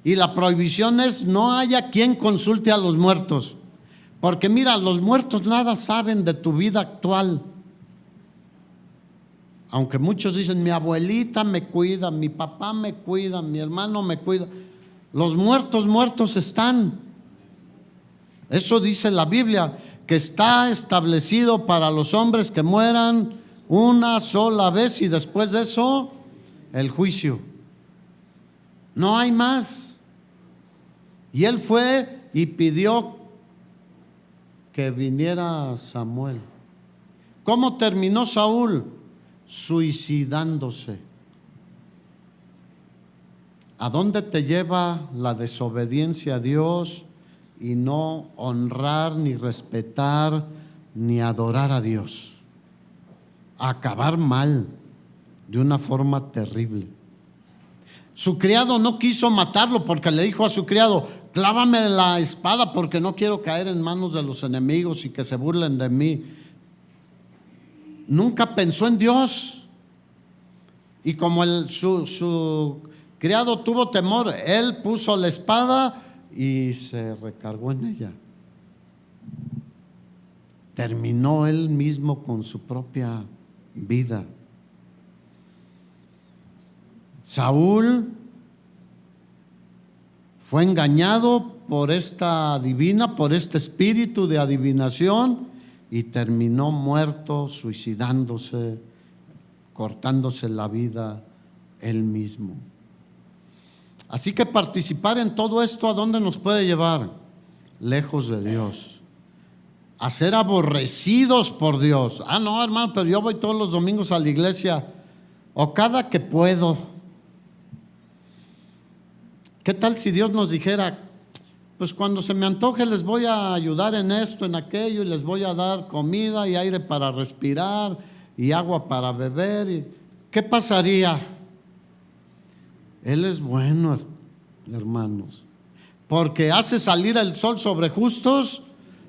Y la prohibición es: no haya quien consulte a los muertos. Porque mira, los muertos nada saben de tu vida actual. Aunque muchos dicen: mi abuelita me cuida, mi papá me cuida, mi hermano me cuida. Los muertos están. Eso dice la Biblia, que está establecido para los hombres que mueran una sola vez y después de eso, el juicio. No hay más. Y él fue y pidió que viniera Samuel. ¿Cómo terminó Saúl? Suicidándose. ¿A dónde te lleva la desobediencia a Dios y no honrar, ni respetar, ni adorar a Dios? A acabar mal, de una forma terrible. Su criado no quiso matarlo porque le dijo a su criado: clávame la espada porque no quiero caer en manos de los enemigos y que se burlen de mí. Nunca pensó en Dios. Y como su criado tuvo temor, él puso la espada y se recargó en ella. Terminó él mismo con su propia vida. Saúl fue engañado por esta adivina, por este espíritu de adivinación, y terminó muerto, suicidándose, cortándose la vida él mismo. Así que participar en todo esto, ¿a dónde nos puede llevar? Lejos de Dios. A ser aborrecidos por Dios. No, hermano, pero yo voy todos los domingos a la iglesia, o cada que puedo. ¿Qué tal si Dios nos dijera: pues cuando se me antoje les voy a ayudar en esto, en aquello, y les voy a dar comida y aire para respirar y agua para beber? ¿Qué pasaría? Él es bueno, hermanos, porque hace salir el sol sobre justos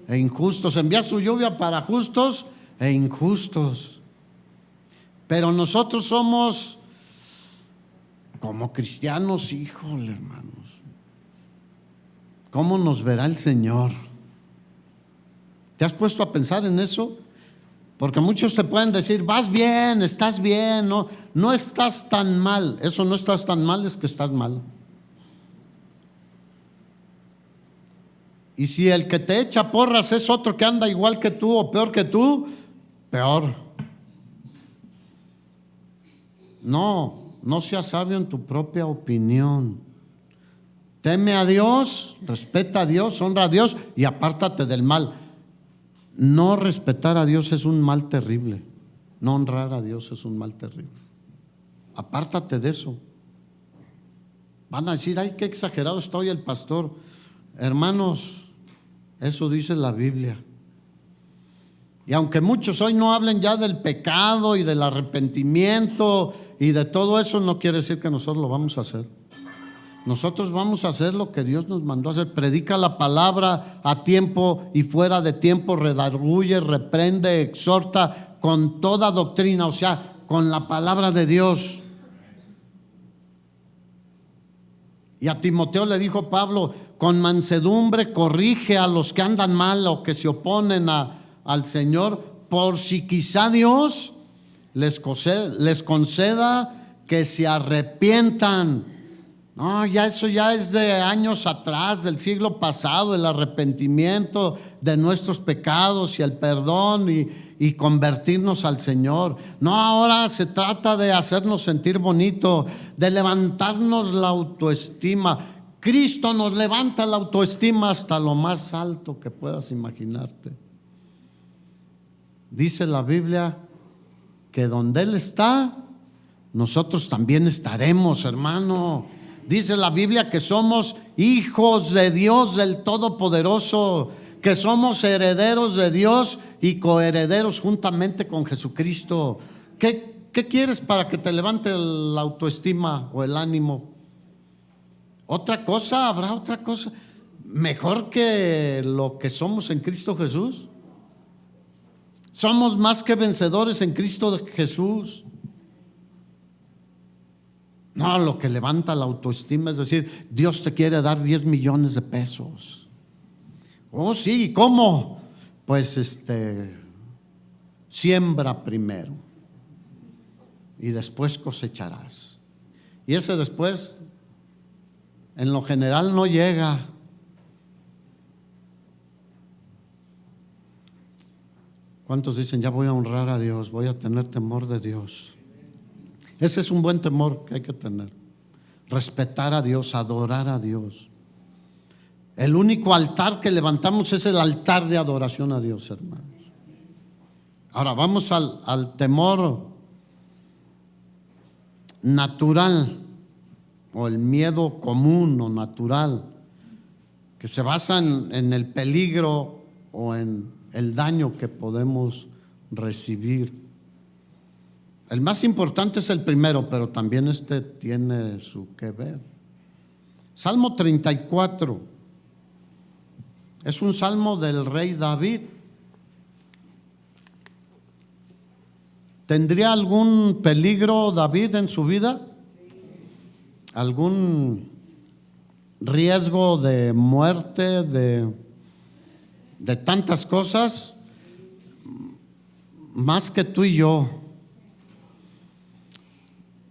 e injustos, envía su lluvia para justos e injustos. Pero nosotros somos como cristianos, híjole, hermanos, ¿cómo nos verá el Señor? ¿Te has puesto a pensar en eso? Porque muchos te pueden decir: vas bien, estás bien, no estás tan mal. Eso no estás tan mal, es que estás mal. Y si el que te echa porras es otro que anda igual que tú o peor que tú, peor. No seas sabio en tu propia opinión. Teme a Dios, respeta a Dios, honra a Dios y apártate del mal. No respetar a Dios es un mal terrible. No honrar a Dios es un mal terrible. Apártate de eso. Van a decir, ay, qué exagerado está hoy el pastor. Hermanos, eso dice la Biblia. Y aunque muchos hoy no hablen ya del pecado y del arrepentimiento y de todo eso, no quiere decir que nosotros lo vamos a hacer. Nosotros vamos a hacer lo que Dios nos mandó a hacer. Predica la palabra a tiempo y fuera de tiempo, redarguye, reprende, exhorta con toda doctrina, o sea, con la palabra de Dios. Y a Timoteo le dijo Pablo, con mansedumbre corrige a los que andan mal o que se oponen al Señor, por si quizá Dios les conceda que se arrepientan. No, ya eso ya es de años atrás, del siglo pasado, el arrepentimiento de nuestros pecados y el perdón y convertirnos al Señor. No, ahora se trata de hacernos sentir bonito, de levantarnos la autoestima. Cristo nos levanta la autoestima hasta lo más alto que puedas imaginarte. Dice la Biblia que donde Él está, nosotros también estaremos, hermano. Dice la Biblia que somos hijos de Dios del Todopoderoso, que somos herederos de Dios y coherederos juntamente con Jesucristo. ¿Qué quieres para que te levante la autoestima o el ánimo? ¿Otra cosa? ¿Habrá otra cosa mejor que lo que somos en Cristo Jesús? Somos más que vencedores en Cristo Jesús. No, lo que levanta la autoestima es decir, Dios te quiere dar 10 millones de pesos. Oh, sí, ¿cómo? Pues siembra primero y después cosecharás. Y ese después, en lo general, no llega. ¿Cuántos dicen, ya voy a honrar a Dios, voy a tener temor de Dios? Ese es un buen temor que hay que tener. Respetar a Dios, adorar a Dios. El único altar que levantamos es el altar de adoración a Dios, hermanos. Ahora vamos al temor natural o el miedo común o natural, que se basa en el peligro o en el daño que podemos recibir. El más importante es el primero, pero también tiene su que ver. Salmo 34 es un salmo del rey David. ¿Tendría algún peligro David en su vida? ¿Algún riesgo de muerte, de tantas cosas? Más que tú y yo.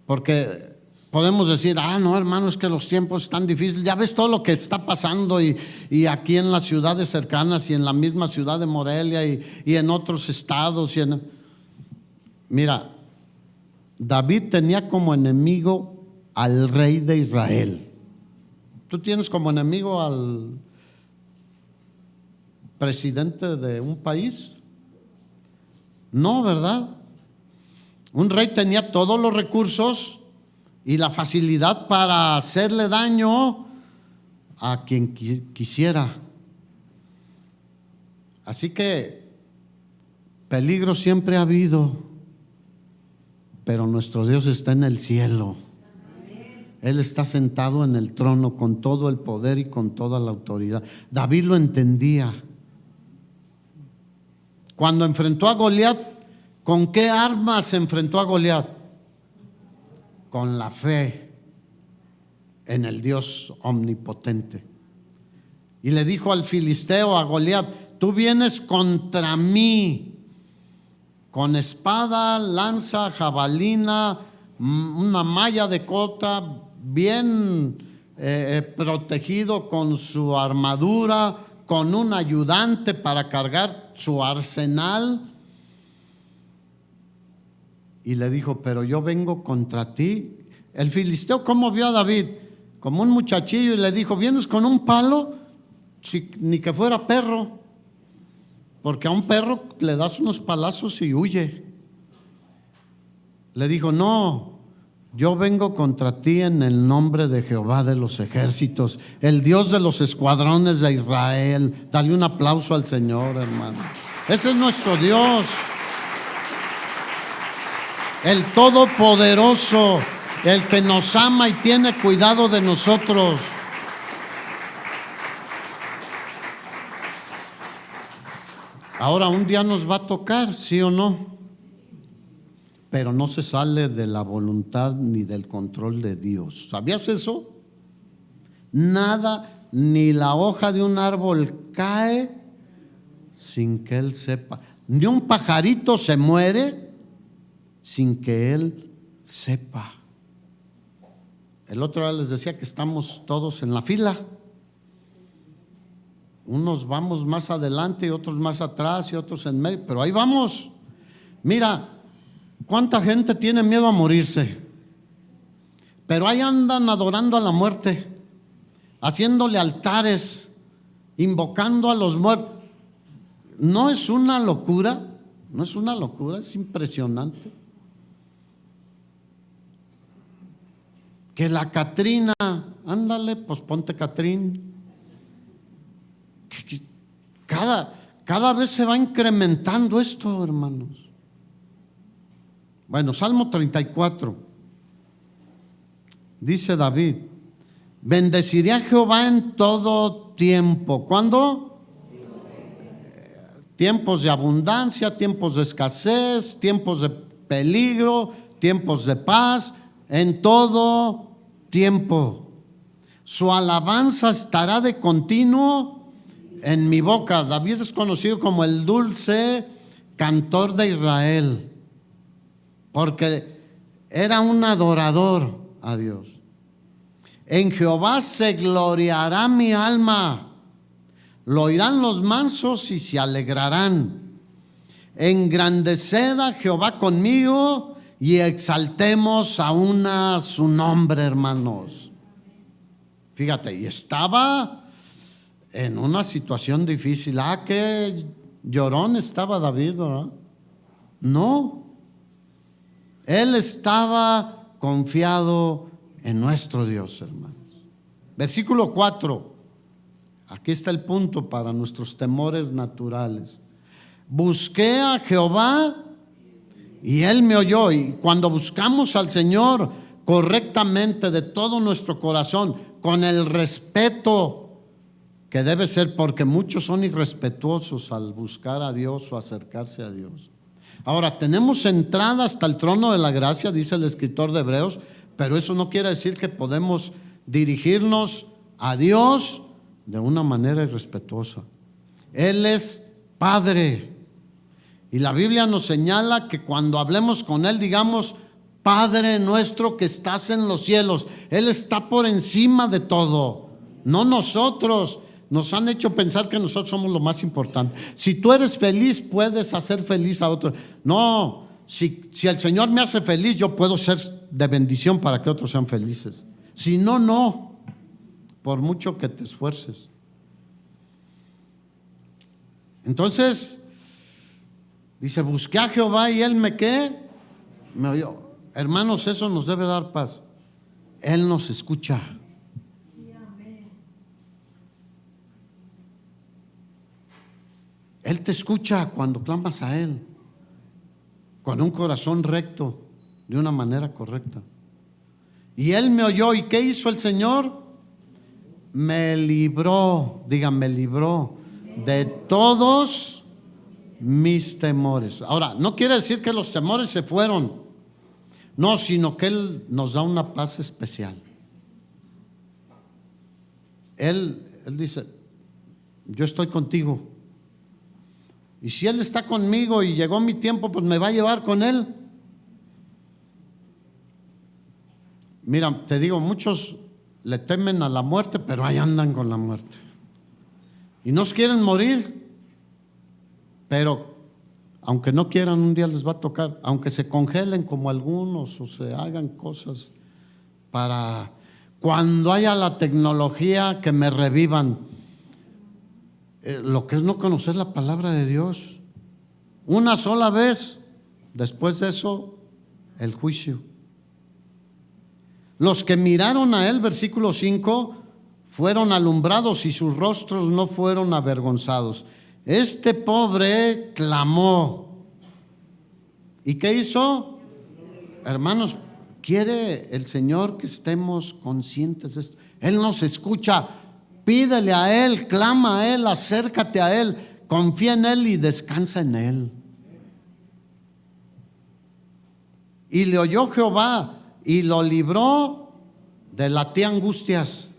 Porque podemos decir, no, hermano, es que los tiempos están difíciles. Ya ves todo lo que está pasando y aquí en las ciudades cercanas y en la misma ciudad de Morelia y en otros estados. Mira, David tenía como enemigo al rey de Israel. ¿Tú tienes como enemigo al presidente de un país? No, ¿verdad? Un rey tenía todos los recursos y la facilidad para hacerle daño a quien quisiera. Así que peligro siempre ha habido, pero nuestro Dios está en el cielo. Él está sentado en el trono con todo el poder y con toda la autoridad. David lo entendía. Cuando enfrentó a Goliat, ¿con qué armas se enfrentó a Goliat? Con la fe en el Dios omnipotente. Y le dijo al filisteo, a Goliat, tú vienes contra mí con espada, lanza, jabalina, una malla de cota, bien protegido con su armadura, con un ayudante para cargar su arsenal. y le dijo, pero yo vengo contra ti. El filisteo, ¿cómo vio a David? Como un muchachillo, y le dijo, ¿vienes con un palo? Ni que fuera perro, porque a un perro le das unos palazos y huye. Le dijo, no, yo vengo contra ti en el nombre de Jehová de los ejércitos, el Dios de los escuadrones de Israel. Dale un aplauso al Señor, hermano. Ese es nuestro Dios, el Todopoderoso, el que nos ama y tiene cuidado de nosotros. Ahora, un día nos va a tocar, ¿sí o no? Pero no se sale de la voluntad ni del control de Dios. ¿Sabías eso? Nada, ni la hoja de un árbol cae sin que Él sepa. Ni un pajarito se muere sin que Él sepa. El otro día les decía que estamos todos en la fila. Unos vamos más adelante y otros más atrás y otros en medio, pero ahí vamos. Mira, ¿cuánta gente tiene miedo a morirse? Pero ahí andan adorando a la muerte, haciéndole altares, invocando a los muertos. ¿No es una locura? ¿No es una locura? Es impresionante. Que la Catrina, ándale, pues ponte Catrín. Cada vez se va incrementando esto, hermanos. Bueno, Salmo 34. Dice David, bendeciré a Jehová en todo tiempo. ¿Cuándo? Tiempos de abundancia, tiempos de escasez, tiempos de peligro, tiempos de paz, en todo tiempo. Su alabanza estará de continuo en mi boca. David es conocido como el dulce cantor de Israel, porque era un adorador a Dios. En Jehová se gloriará mi alma, lo oirán los mansos y se alegrarán. Engrandeced a Jehová conmigo y exaltemos aún a su nombre, hermanos. Fíjate, y estaba en una situación difícil. Qué llorón estaba David, ¿verdad? No, él estaba confiado en nuestro Dios, hermanos. Versículo 4. Aquí está el punto para nuestros temores naturales. Busqué a Jehová y Él me oyó. Y cuando buscamos al Señor correctamente, de todo nuestro corazón, con el respeto que debe ser, porque muchos son irrespetuosos al buscar a Dios o acercarse a Dios. Ahora, tenemos entrada hasta el trono de la gracia, dice el escritor de Hebreos, pero eso no quiere decir que podemos dirigirnos a Dios de una manera irrespetuosa. Él es Padre, y la Biblia nos señala que cuando hablemos con Él, digamos, Padre nuestro que estás en los cielos. Él está por encima de todo, no nosotros. Nos han hecho pensar que nosotros somos lo más importante. Si tú eres feliz, puedes hacer feliz a otros. No, si el Señor me hace feliz, yo puedo ser de bendición para que otros sean felices. Si no, no, por mucho que te esfuerces. Entonces, dice, busqué a Jehová y Él me oyó. Hermanos, eso nos debe dar paz. Él nos escucha. Él te escucha cuando clamas a Él, con un corazón recto, de una manera correcta. Y Él me oyó. ¿Y qué hizo el Señor? Me libró, digan, me libró de todos mis temores. Ahora, no quiere decir que los temores se fueron, no, sino que Él nos da una paz especial. Él dice, yo estoy contigo. Y si Él está conmigo y llegó mi tiempo, pues me va a llevar con Él. Mira, te digo, muchos le temen a la muerte, pero ahí andan con la muerte. Y no quieren morir, pero aunque no quieran, un día les va a tocar, aunque se congelen como algunos o se hagan cosas para cuando haya la tecnología que me revivan. Lo que es no conocer la palabra de Dios. Una sola vez, después de eso, el juicio. Los que miraron a él, versículo 5, fueron alumbrados y sus rostros no fueron avergonzados. Este pobre clamó. ¿Y qué hizo? Hermanos, quiere el Señor que estemos conscientes de esto. Él nos escucha. Pídele a Él, clama a Él, acércate a Él, confía en Él y descansa en Él. Y le oyó Jehová y lo libró de la angustias.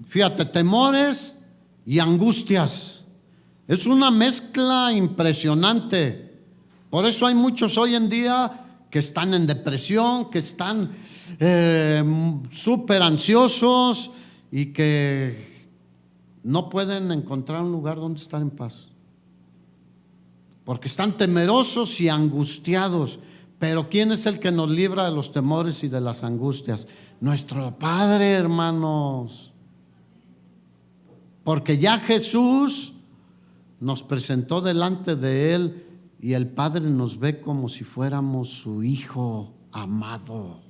Fíjate, temores y angustias. Es una mezcla impresionante. Por eso hay muchos hoy en día que están en depresión, que están súper ansiosos y que no pueden encontrar un lugar donde estar en paz. Porque están temerosos y angustiados. Pero ¿quién es el que nos libra de los temores y de las angustias? Nuestro Padre, hermanos. Porque ya Jesús nos presentó delante de Él y el Padre nos ve como si fuéramos su Hijo amado.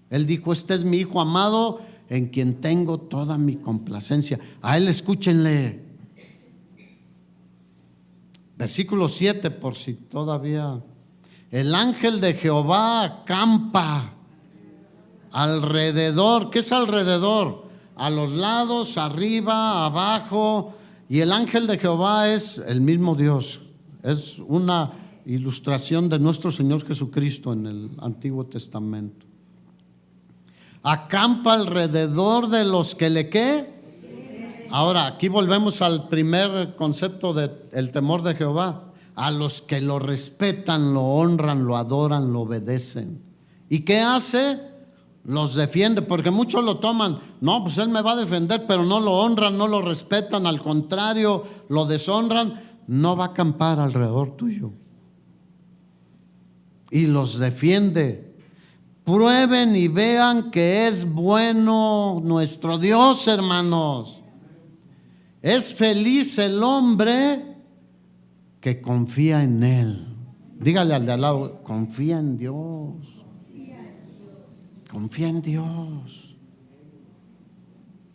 Él dijo: este es mi Hijo amado en quien tengo toda mi complacencia. A Él escúchenle. Versículo 7, por si todavía. El ángel de Jehová acampa alrededor. ¿Qué es alrededor? A los lados, arriba, abajo. Y el ángel de Jehová es el mismo Dios. Es una ilustración de nuestro Señor Jesucristo en el Antiguo Testamento. Acampa alrededor de los que le ¿qué? Ahora, aquí volvemos al primer concepto del temor de Jehová. A los que lo respetan, lo honran, lo adoran, lo obedecen. ¿Y qué hace? Los defiende, porque muchos lo toman. No, pues Él me va a defender, pero no lo honran, no lo respetan, al contrario, lo deshonran. No va a acampar alrededor tuyo. Y los defiende. Prueben y vean que es bueno nuestro Dios, hermanos. Es feliz el hombre que confía en Él. Dígale al de al lado: confía en Dios. Confía en Dios.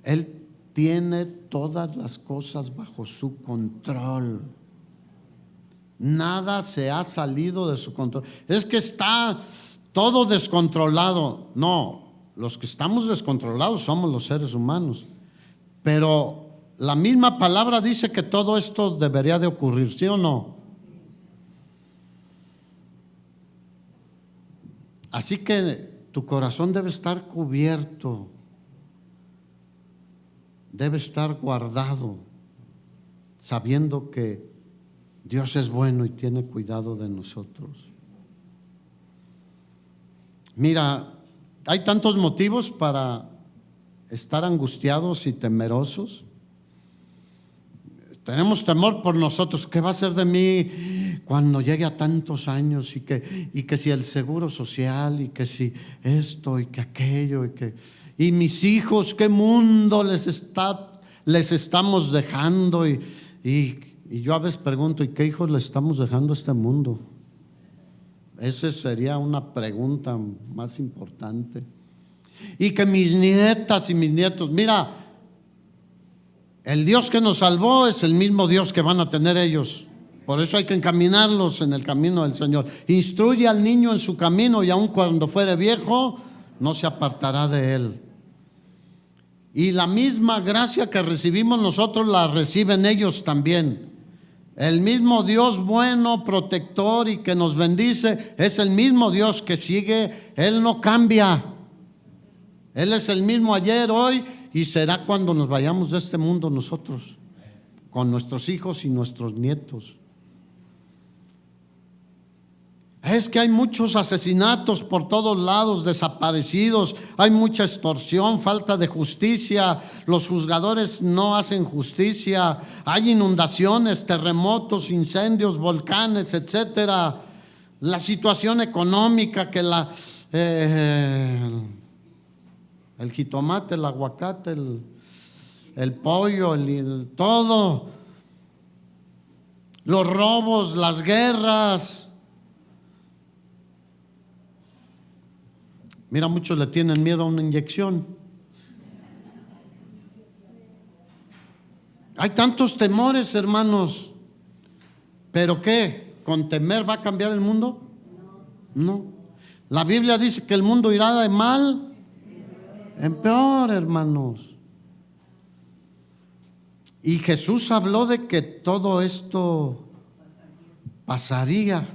Él tiene todas las cosas bajo su control. Nada se ha salido de su control. Es que está todo descontrolado. No, los que estamos descontrolados somos los seres humanos. Pero la misma palabra dice que todo esto debería de ocurrir, ¿sí o no? Así que tu corazón debe estar cubierto, debe estar guardado, sabiendo que Dios es bueno y tiene cuidado de nosotros. Mira, hay tantos motivos para estar angustiados y temerosos. Tenemos temor por nosotros. ¿Qué va a ser de mí cuando llegue a tantos años? Y que si el seguro social, y que si esto, y que aquello, y mis hijos, ¿qué mundo les estamos dejando? Y yo a veces pregunto: ¿y qué hijos le estamos dejando a este mundo? Esa sería una pregunta más importante. Y que mis nietas y mis nietos, mira, el Dios que nos salvó es el mismo Dios que van a tener ellos. Por eso hay que encaminarlos en el camino del Señor. Instruye al niño en su camino, y aun cuando fuere viejo, no se apartará de él. Y la misma gracia que recibimos nosotros la reciben ellos también. El mismo Dios bueno, protector y que nos bendice, es el mismo Dios que sigue. Él no cambia. Él es el mismo ayer, hoy y será cuando nos vayamos de este mundo nosotros, con nuestros hijos y nuestros nietos. Es que hay muchos asesinatos por todos lados, desaparecidos, hay mucha extorsión, falta de justicia, los juzgadores no hacen justicia, hay inundaciones, terremotos, incendios, volcanes, etcétera. La situación económica, que el jitomate, el aguacate, el pollo, todo, los robos, las guerras. Mira, muchos le tienen miedo a una inyección. Hay tantos temores, hermanos. ¿Pero qué? ¿Con temer va a cambiar el mundo? No. La Biblia dice que el mundo irá de mal en peor, hermanos. Y Jesús habló de que todo esto pasaría.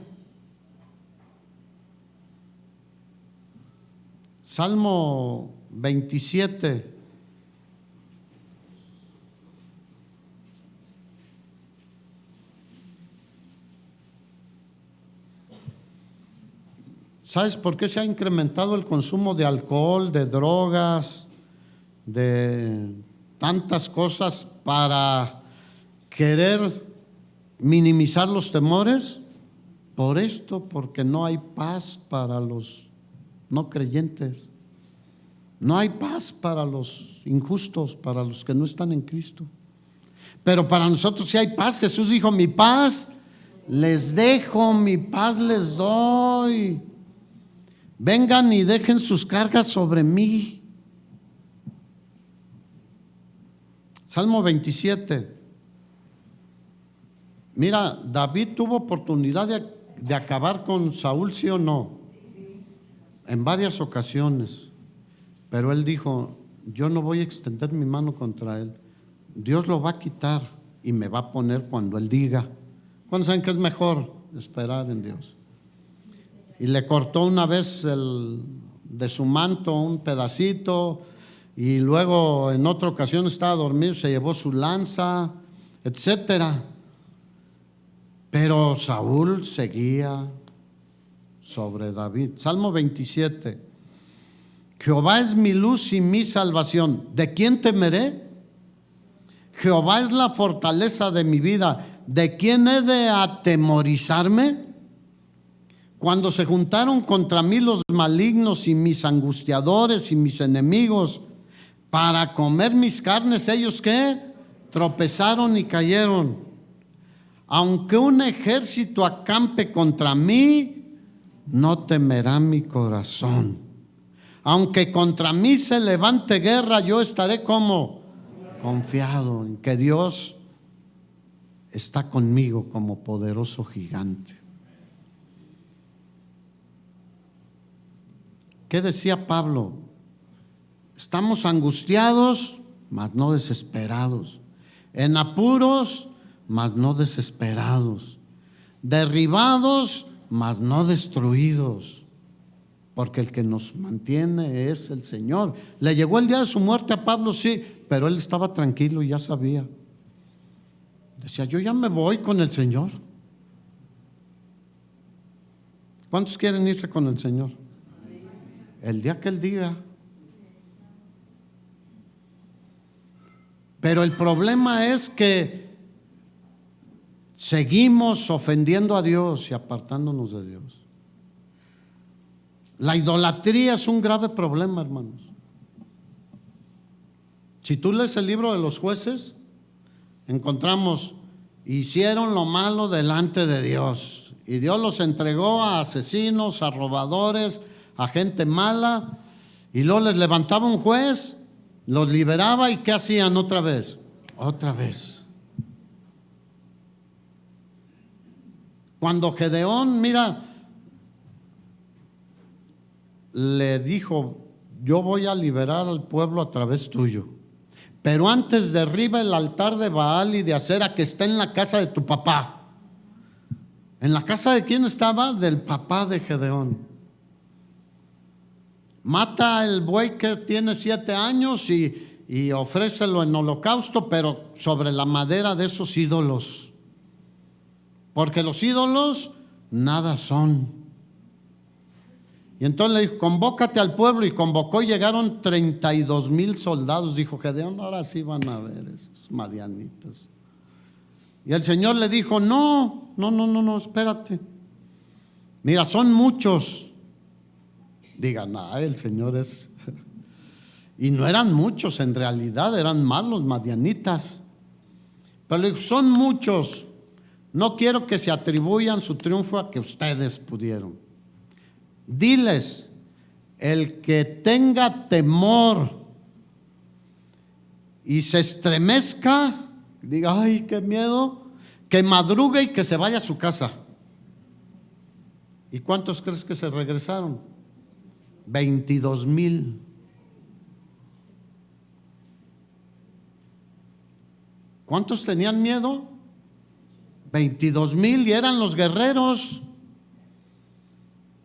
Salmo 27. ¿Sabes por qué se ha incrementado el consumo de alcohol, de drogas, de tantas cosas para querer minimizar los temores? Por esto, porque no hay paz para los no creyentes. No hay paz para los injustos, para los que no están en Cristo. Pero para nosotros sí hay paz. Jesús dijo: mi paz les dejo, mi paz les doy. Vengan y dejen sus cargas sobre mí. Salmo 27. Mira, David tuvo oportunidad de acabar con Saúl, ¿sí o no? En varias ocasiones. Pero él dijo: yo no voy a extender mi mano contra él. Dios lo va a quitar y me va a poner cuando él diga. ¿Cuándo saben que es mejor esperar en Dios? Y le cortó una vez de su manto un pedacito, y luego en otra ocasión estaba dormido, se llevó su lanza, etcétera. Pero Saúl seguía sobre David. Salmo 27. Jehová es mi luz y mi salvación. ¿De quién temeré? Jehová es la fortaleza de mi vida. ¿De quién he de atemorizarme? Cuando se juntaron contra mí los malignos y mis angustiadores y mis enemigos para comer mis carnes, ¿ellos qué? Tropezaron y cayeron. Aunque un ejército acampe contra mí, no temerá mi corazón. Aunque contra mí se levante guerra, yo estaré como confiado en que Dios está conmigo como poderoso gigante. ¿Qué decía Pablo? Estamos angustiados, mas no desesperados. En apuros, mas no desesperados. Derribados, mas no destruidos. Porque el que nos mantiene es el Señor. Le llegó el día de su muerte a Pablo, sí, pero él estaba tranquilo y ya sabía. Decía: yo ya me voy con el Señor. ¿Cuántos quieren irse con el Señor? El día que Él diga. Pero el problema es que seguimos ofendiendo a Dios y apartándonos de Dios. La idolatría es un grave problema, hermanos. Si tú lees el libro de los jueces, encontramos: hicieron lo malo delante de Dios, y Dios los entregó a asesinos, a robadores, a gente mala, y luego les levantaba un juez, los liberaba, y ¿qué hacían otra vez? Otra vez. Cuando Gedeón, mira, le dijo: yo voy a liberar al pueblo a través tuyo, pero antes derriba el altar de Baal y de Acera que está en la casa de tu papá. ¿En la casa de quién estaba? Del papá de Gedeón. Mata el buey que tiene 7 años y ofrécelo en holocausto, pero sobre la madera de esos ídolos. Porque los ídolos nada son. Y entonces le dijo, convócate al pueblo, y convocó y llegaron 32,000 soldados. Dijo Gedeón, ahora sí van a ver esos madianitas. Y el Señor le dijo, no, espérate. Mira, son muchos. Digan, el Señor es... Y no eran muchos, en realidad eran más los madianitas. Pero le dijo, son muchos. No quiero que se atribuyan su triunfo a que ustedes pudieron. Diles, el que tenga temor y se estremezca, diga, ay, qué miedo, que madrugue y que se vaya a su casa. ¿Y cuántos crees que se regresaron? 22,000. ¿Cuántos tenían miedo? 22,000, y eran los guerreros,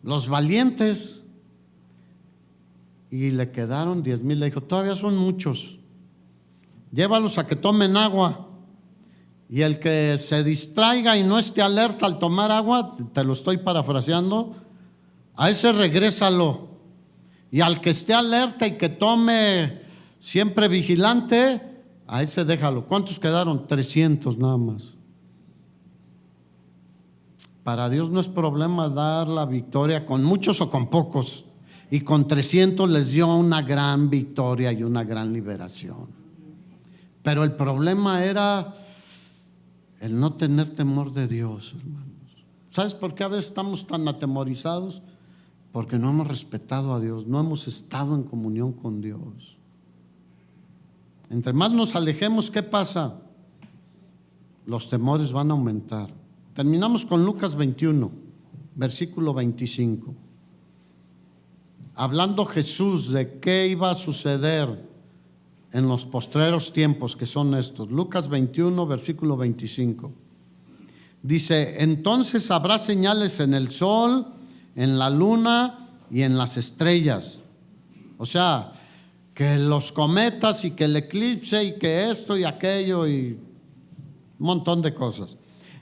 los valientes. Y le quedaron 10,000. Le dijo, todavía son muchos, llévalos a que tomen agua, y el que se distraiga y no esté alerta al tomar agua, te lo estoy parafraseando, a ese regrésalo, y al que esté alerta y que tome siempre vigilante, a ese déjalo. ¿Cuántos quedaron? 300 nada más. Para Dios no es problema dar la victoria con muchos o con pocos, y con 300 les dio una gran victoria y una gran liberación. Pero el problema era el no tener temor de Dios, hermanos. ¿Sabes por qué a veces estamos tan atemorizados? Porque no hemos respetado a Dios, no hemos estado en comunión con Dios. Entre más nos alejemos, ¿qué pasa? Los temores van a aumentar. Terminamos con Lucas 21, versículo 25. Hablando Jesús de qué iba a suceder en los postreros tiempos, que son estos. Lucas 21, versículo 25. Dice, entonces habrá señales en el sol, en la luna y en las estrellas. O sea, que los cometas y que el eclipse y que esto y aquello y un montón de cosas.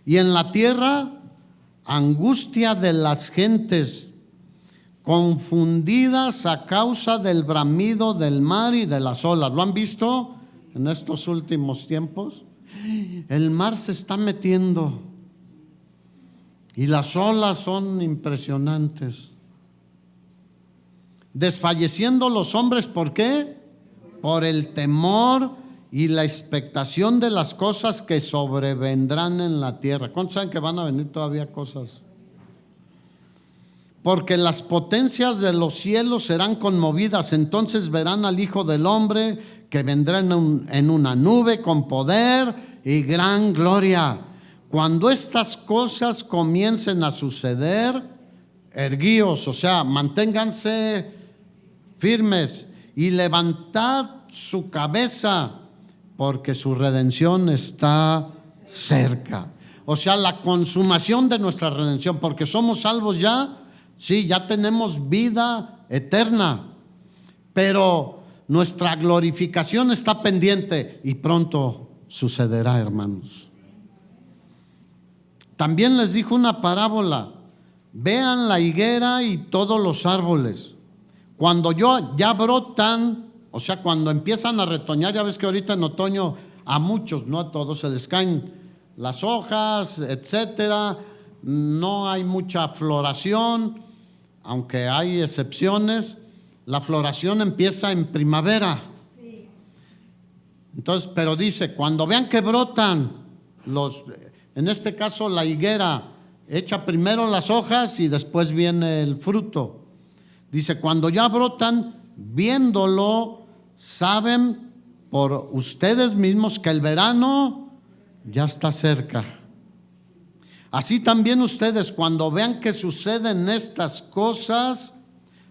Y en la tierra, angustia de las gentes, confundidas a causa del bramido del mar y de las olas. ¿Lo han visto en estos últimos tiempos? El mar se está metiendo y las olas son impresionantes. Desfalleciendo los hombres, ¿por qué? Por el temor y la expectación de las cosas que sobrevendrán en la tierra. ¿Cuántos saben que van a venir todavía cosas? Porque las potencias de los cielos serán conmovidas, entonces verán al Hijo del Hombre que vendrá en una nube con poder y gran gloria. Cuando estas cosas comiencen a suceder, erguíos, o sea, manténganse firmes y levantad su cabeza, porque su redención está cerca. O sea, la consumación de nuestra redención, porque somos salvos ya, sí, ya tenemos vida eterna, pero nuestra glorificación está pendiente y pronto sucederá, hermanos. También les dijo una parábola: vean la higuera y todos los árboles. Cuando ya brotan, o sea, cuando empiezan a retoñar, ya ves que ahorita en otoño a muchos, no a todos, se les caen las hojas, etcétera. No hay mucha floración, aunque hay excepciones. La floración empieza en primavera. Sí. Entonces, pero dice, cuando vean que brotan en este caso la higuera, echa primero las hojas y después viene el fruto. Dice, cuando ya brotan, viéndolo, saben por ustedes mismos que el verano ya está cerca. Así también ustedes, cuando vean que suceden estas cosas,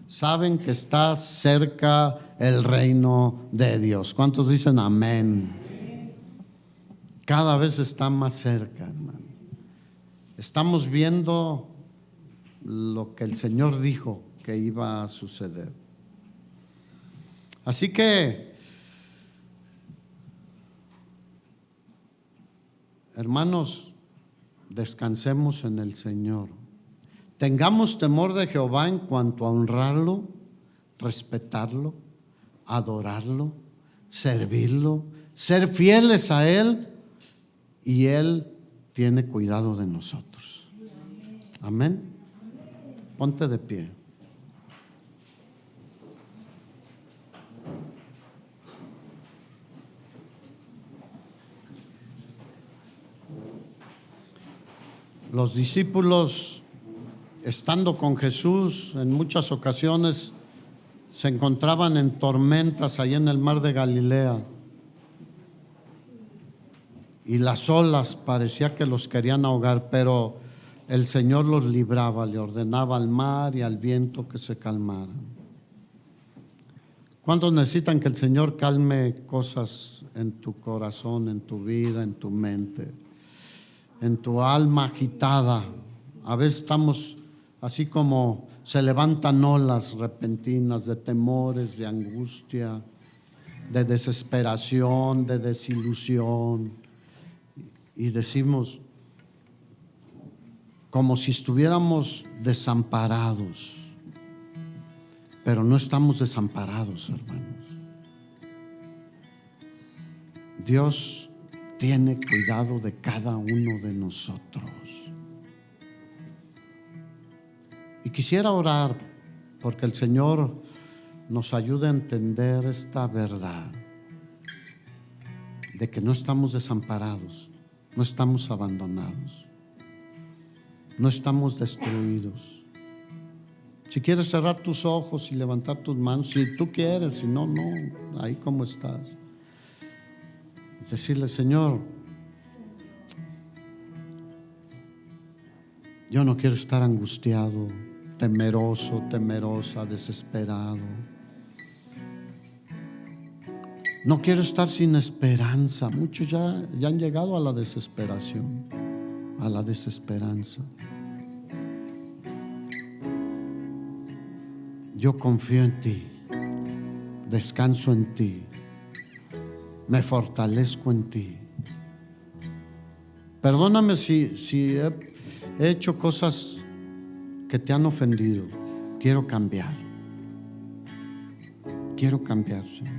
saben que está cerca el reino de Dios. ¿Cuántos dicen amén? Cada vez está más cerca, hermano. Estamos viendo lo que el Señor dijo que iba a suceder. Así que, hermanos, descansemos en el Señor. Tengamos temor de Jehová en cuanto a honrarlo, respetarlo, adorarlo, servirlo, ser fieles a Él, y Él tiene cuidado de nosotros. Amén. Ponte de pie. Los discípulos, estando con Jesús, en muchas ocasiones se encontraban en tormentas ahí en el mar de Galilea, y las olas parecía que los querían ahogar, pero el Señor los libraba, le ordenaba al mar y al viento que se calmaran. ¿Cuántos necesitan que el Señor calme cosas en tu corazón, en tu vida, en tu mente, en tu alma agitada? A veces estamos así como se levantan olas repentinas de temores, de angustia, de desesperación, de desilusión, y decimos como si estuviéramos desamparados, pero no estamos desamparados, hermanos. Dios tiene cuidado de cada uno de nosotros. Y quisiera orar porque el Señor nos ayude a entender esta verdad de que no estamos desamparados, no estamos abandonados, no estamos destruidos. Si quieres cerrar tus ojos y levantar tus manos, si tú quieres, si no, no, ahí como estás. Decirle: Señor, yo no quiero estar angustiado, temeroso, temerosa, desesperado. No quiero estar sin esperanza. Muchos ya han llegado a la desesperación, a la desesperanza. Yo confío en ti, descanso en ti, me fortalezco en ti. Perdóname si he hecho cosas que te han ofendido. Quiero cambiar. Quiero cambiar, Señor.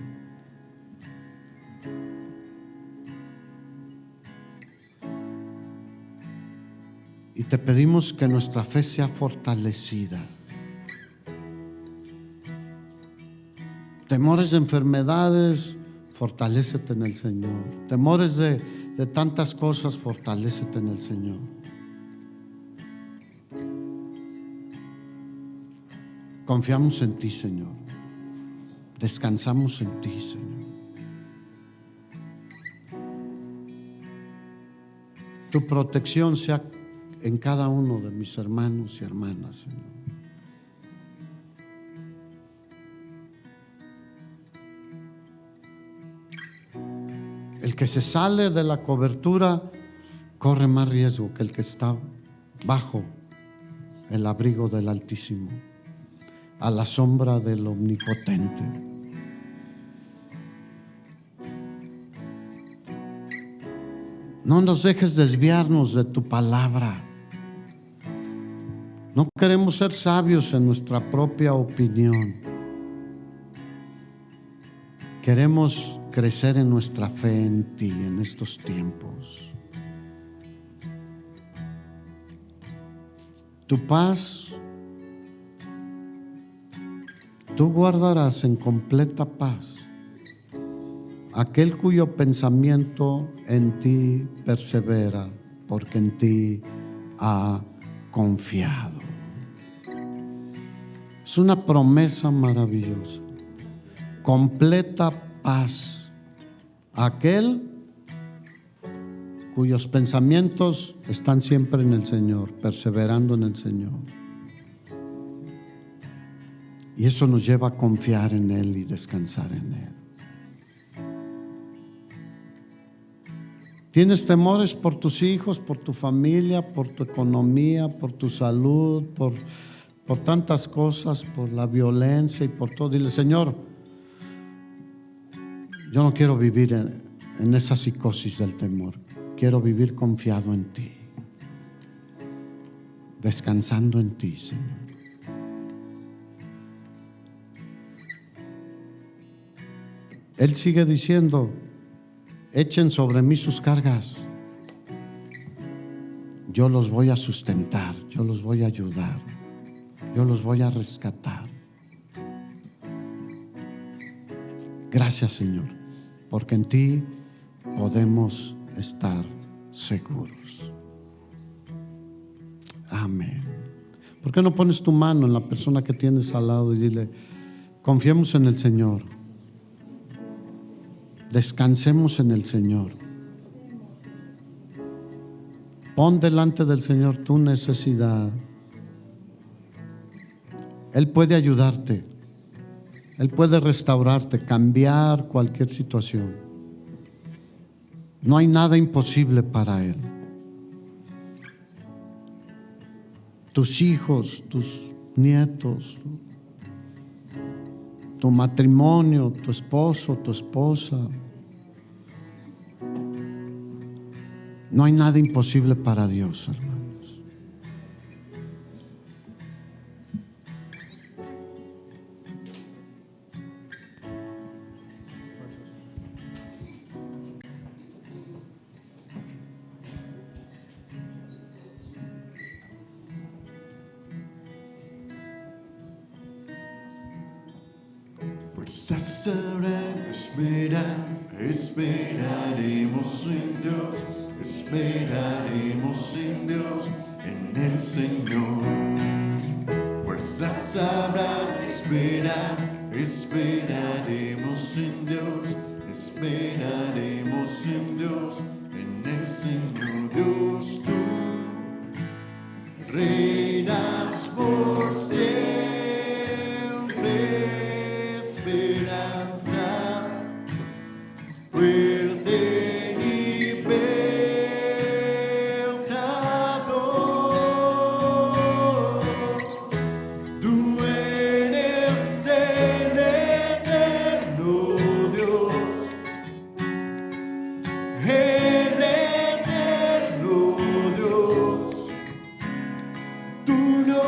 Y te pedimos que nuestra fe sea fortalecida. Temores de enfermedades, fortalécete en el Señor. Temores de tantas cosas, fortalécete en el Señor. Confiamos en ti, Señor. Descansamos en ti, Señor. Tu protección sea en cada uno de mis hermanos y hermanas, Señor. El que se sale de la cobertura corre más riesgo que el que está bajo el abrigo del Altísimo, a la sombra del Omnipotente. No nos dejes desviarnos de tu palabra. No queremos ser sabios en nuestra propia opinión. Queremos crecer en nuestra fe en ti en estos tiempos. Tu paz tú guardarás en completa paz aquel cuyo pensamiento en ti persevera, porque en ti ha confiado. Es una promesa maravillosa. Completa paz aquel cuyos pensamientos están siempre en el Señor, perseverando en el Señor. Y eso nos lleva a confiar en Él y descansar en Él. ¿Tienes temores por tus hijos, por tu familia, por tu economía, por tu salud, por tantas cosas, por la violencia y por todo? Dile: Señor, yo no quiero vivir en esa psicosis del temor. Quiero vivir confiado en ti. descansando en ti, Señor. Él sigue diciendo, echen sobre mí sus cargas. Yo los voy a sustentar, yo los voy a ayudar, yo los voy a rescatar. Gracias, Señor, porque en ti podemos estar seguros. Amén. ¿Por qué no pones tu mano en la persona que tienes al lado y dile, confiemos en el Señor, descansemos en el Señor? Pon delante del Señor tu necesidad. Él puede ayudarte, Él puede restaurarte, cambiar cualquier situación. No hay nada imposible para Él. Tus hijos, tus nietos, tu matrimonio, tu esposo, tu esposa. No hay nada imposible para Dios, hermanos. Fuerzas sabrán esperar, esperaremos en Dios, esperaremos en Dios, en el Señor. Fuerzas sabrán esperar, esperaremos en Dios, esperaremos en Dios, en el Señor. Dios, tú reinas por siempre. Esperanza fuerte y libertador. Tú eres el eterno Dios, el eterno Dios. Tú no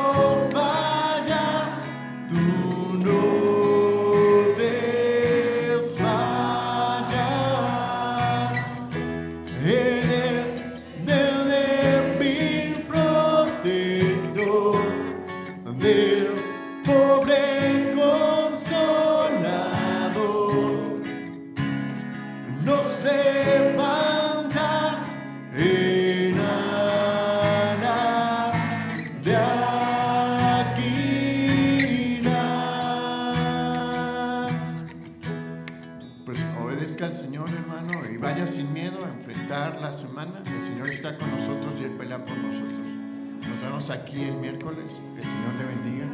fallas, tú no del pobre consolador, nos levantas en alas de águilas. Pues obedezca al Señor, hermano, y vaya sin miedo a enfrentar la semana. El Señor está con nosotros y Él pelea por nosotros. Nos vemos aquí el miércoles. Que el Señor le bendiga.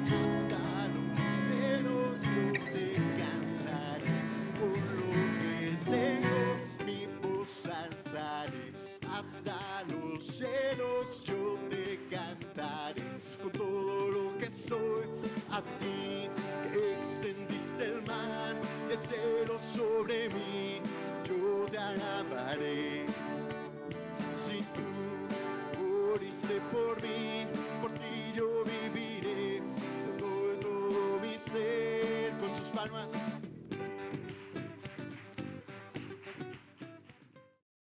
Hasta los ceros yo te cantaré, por lo que tengo mi voz alzaré. Hasta los ceros yo te cantaré, con todo lo que soy, a ti que extendiste el mar, el cielo sobre mí, yo te alabaré.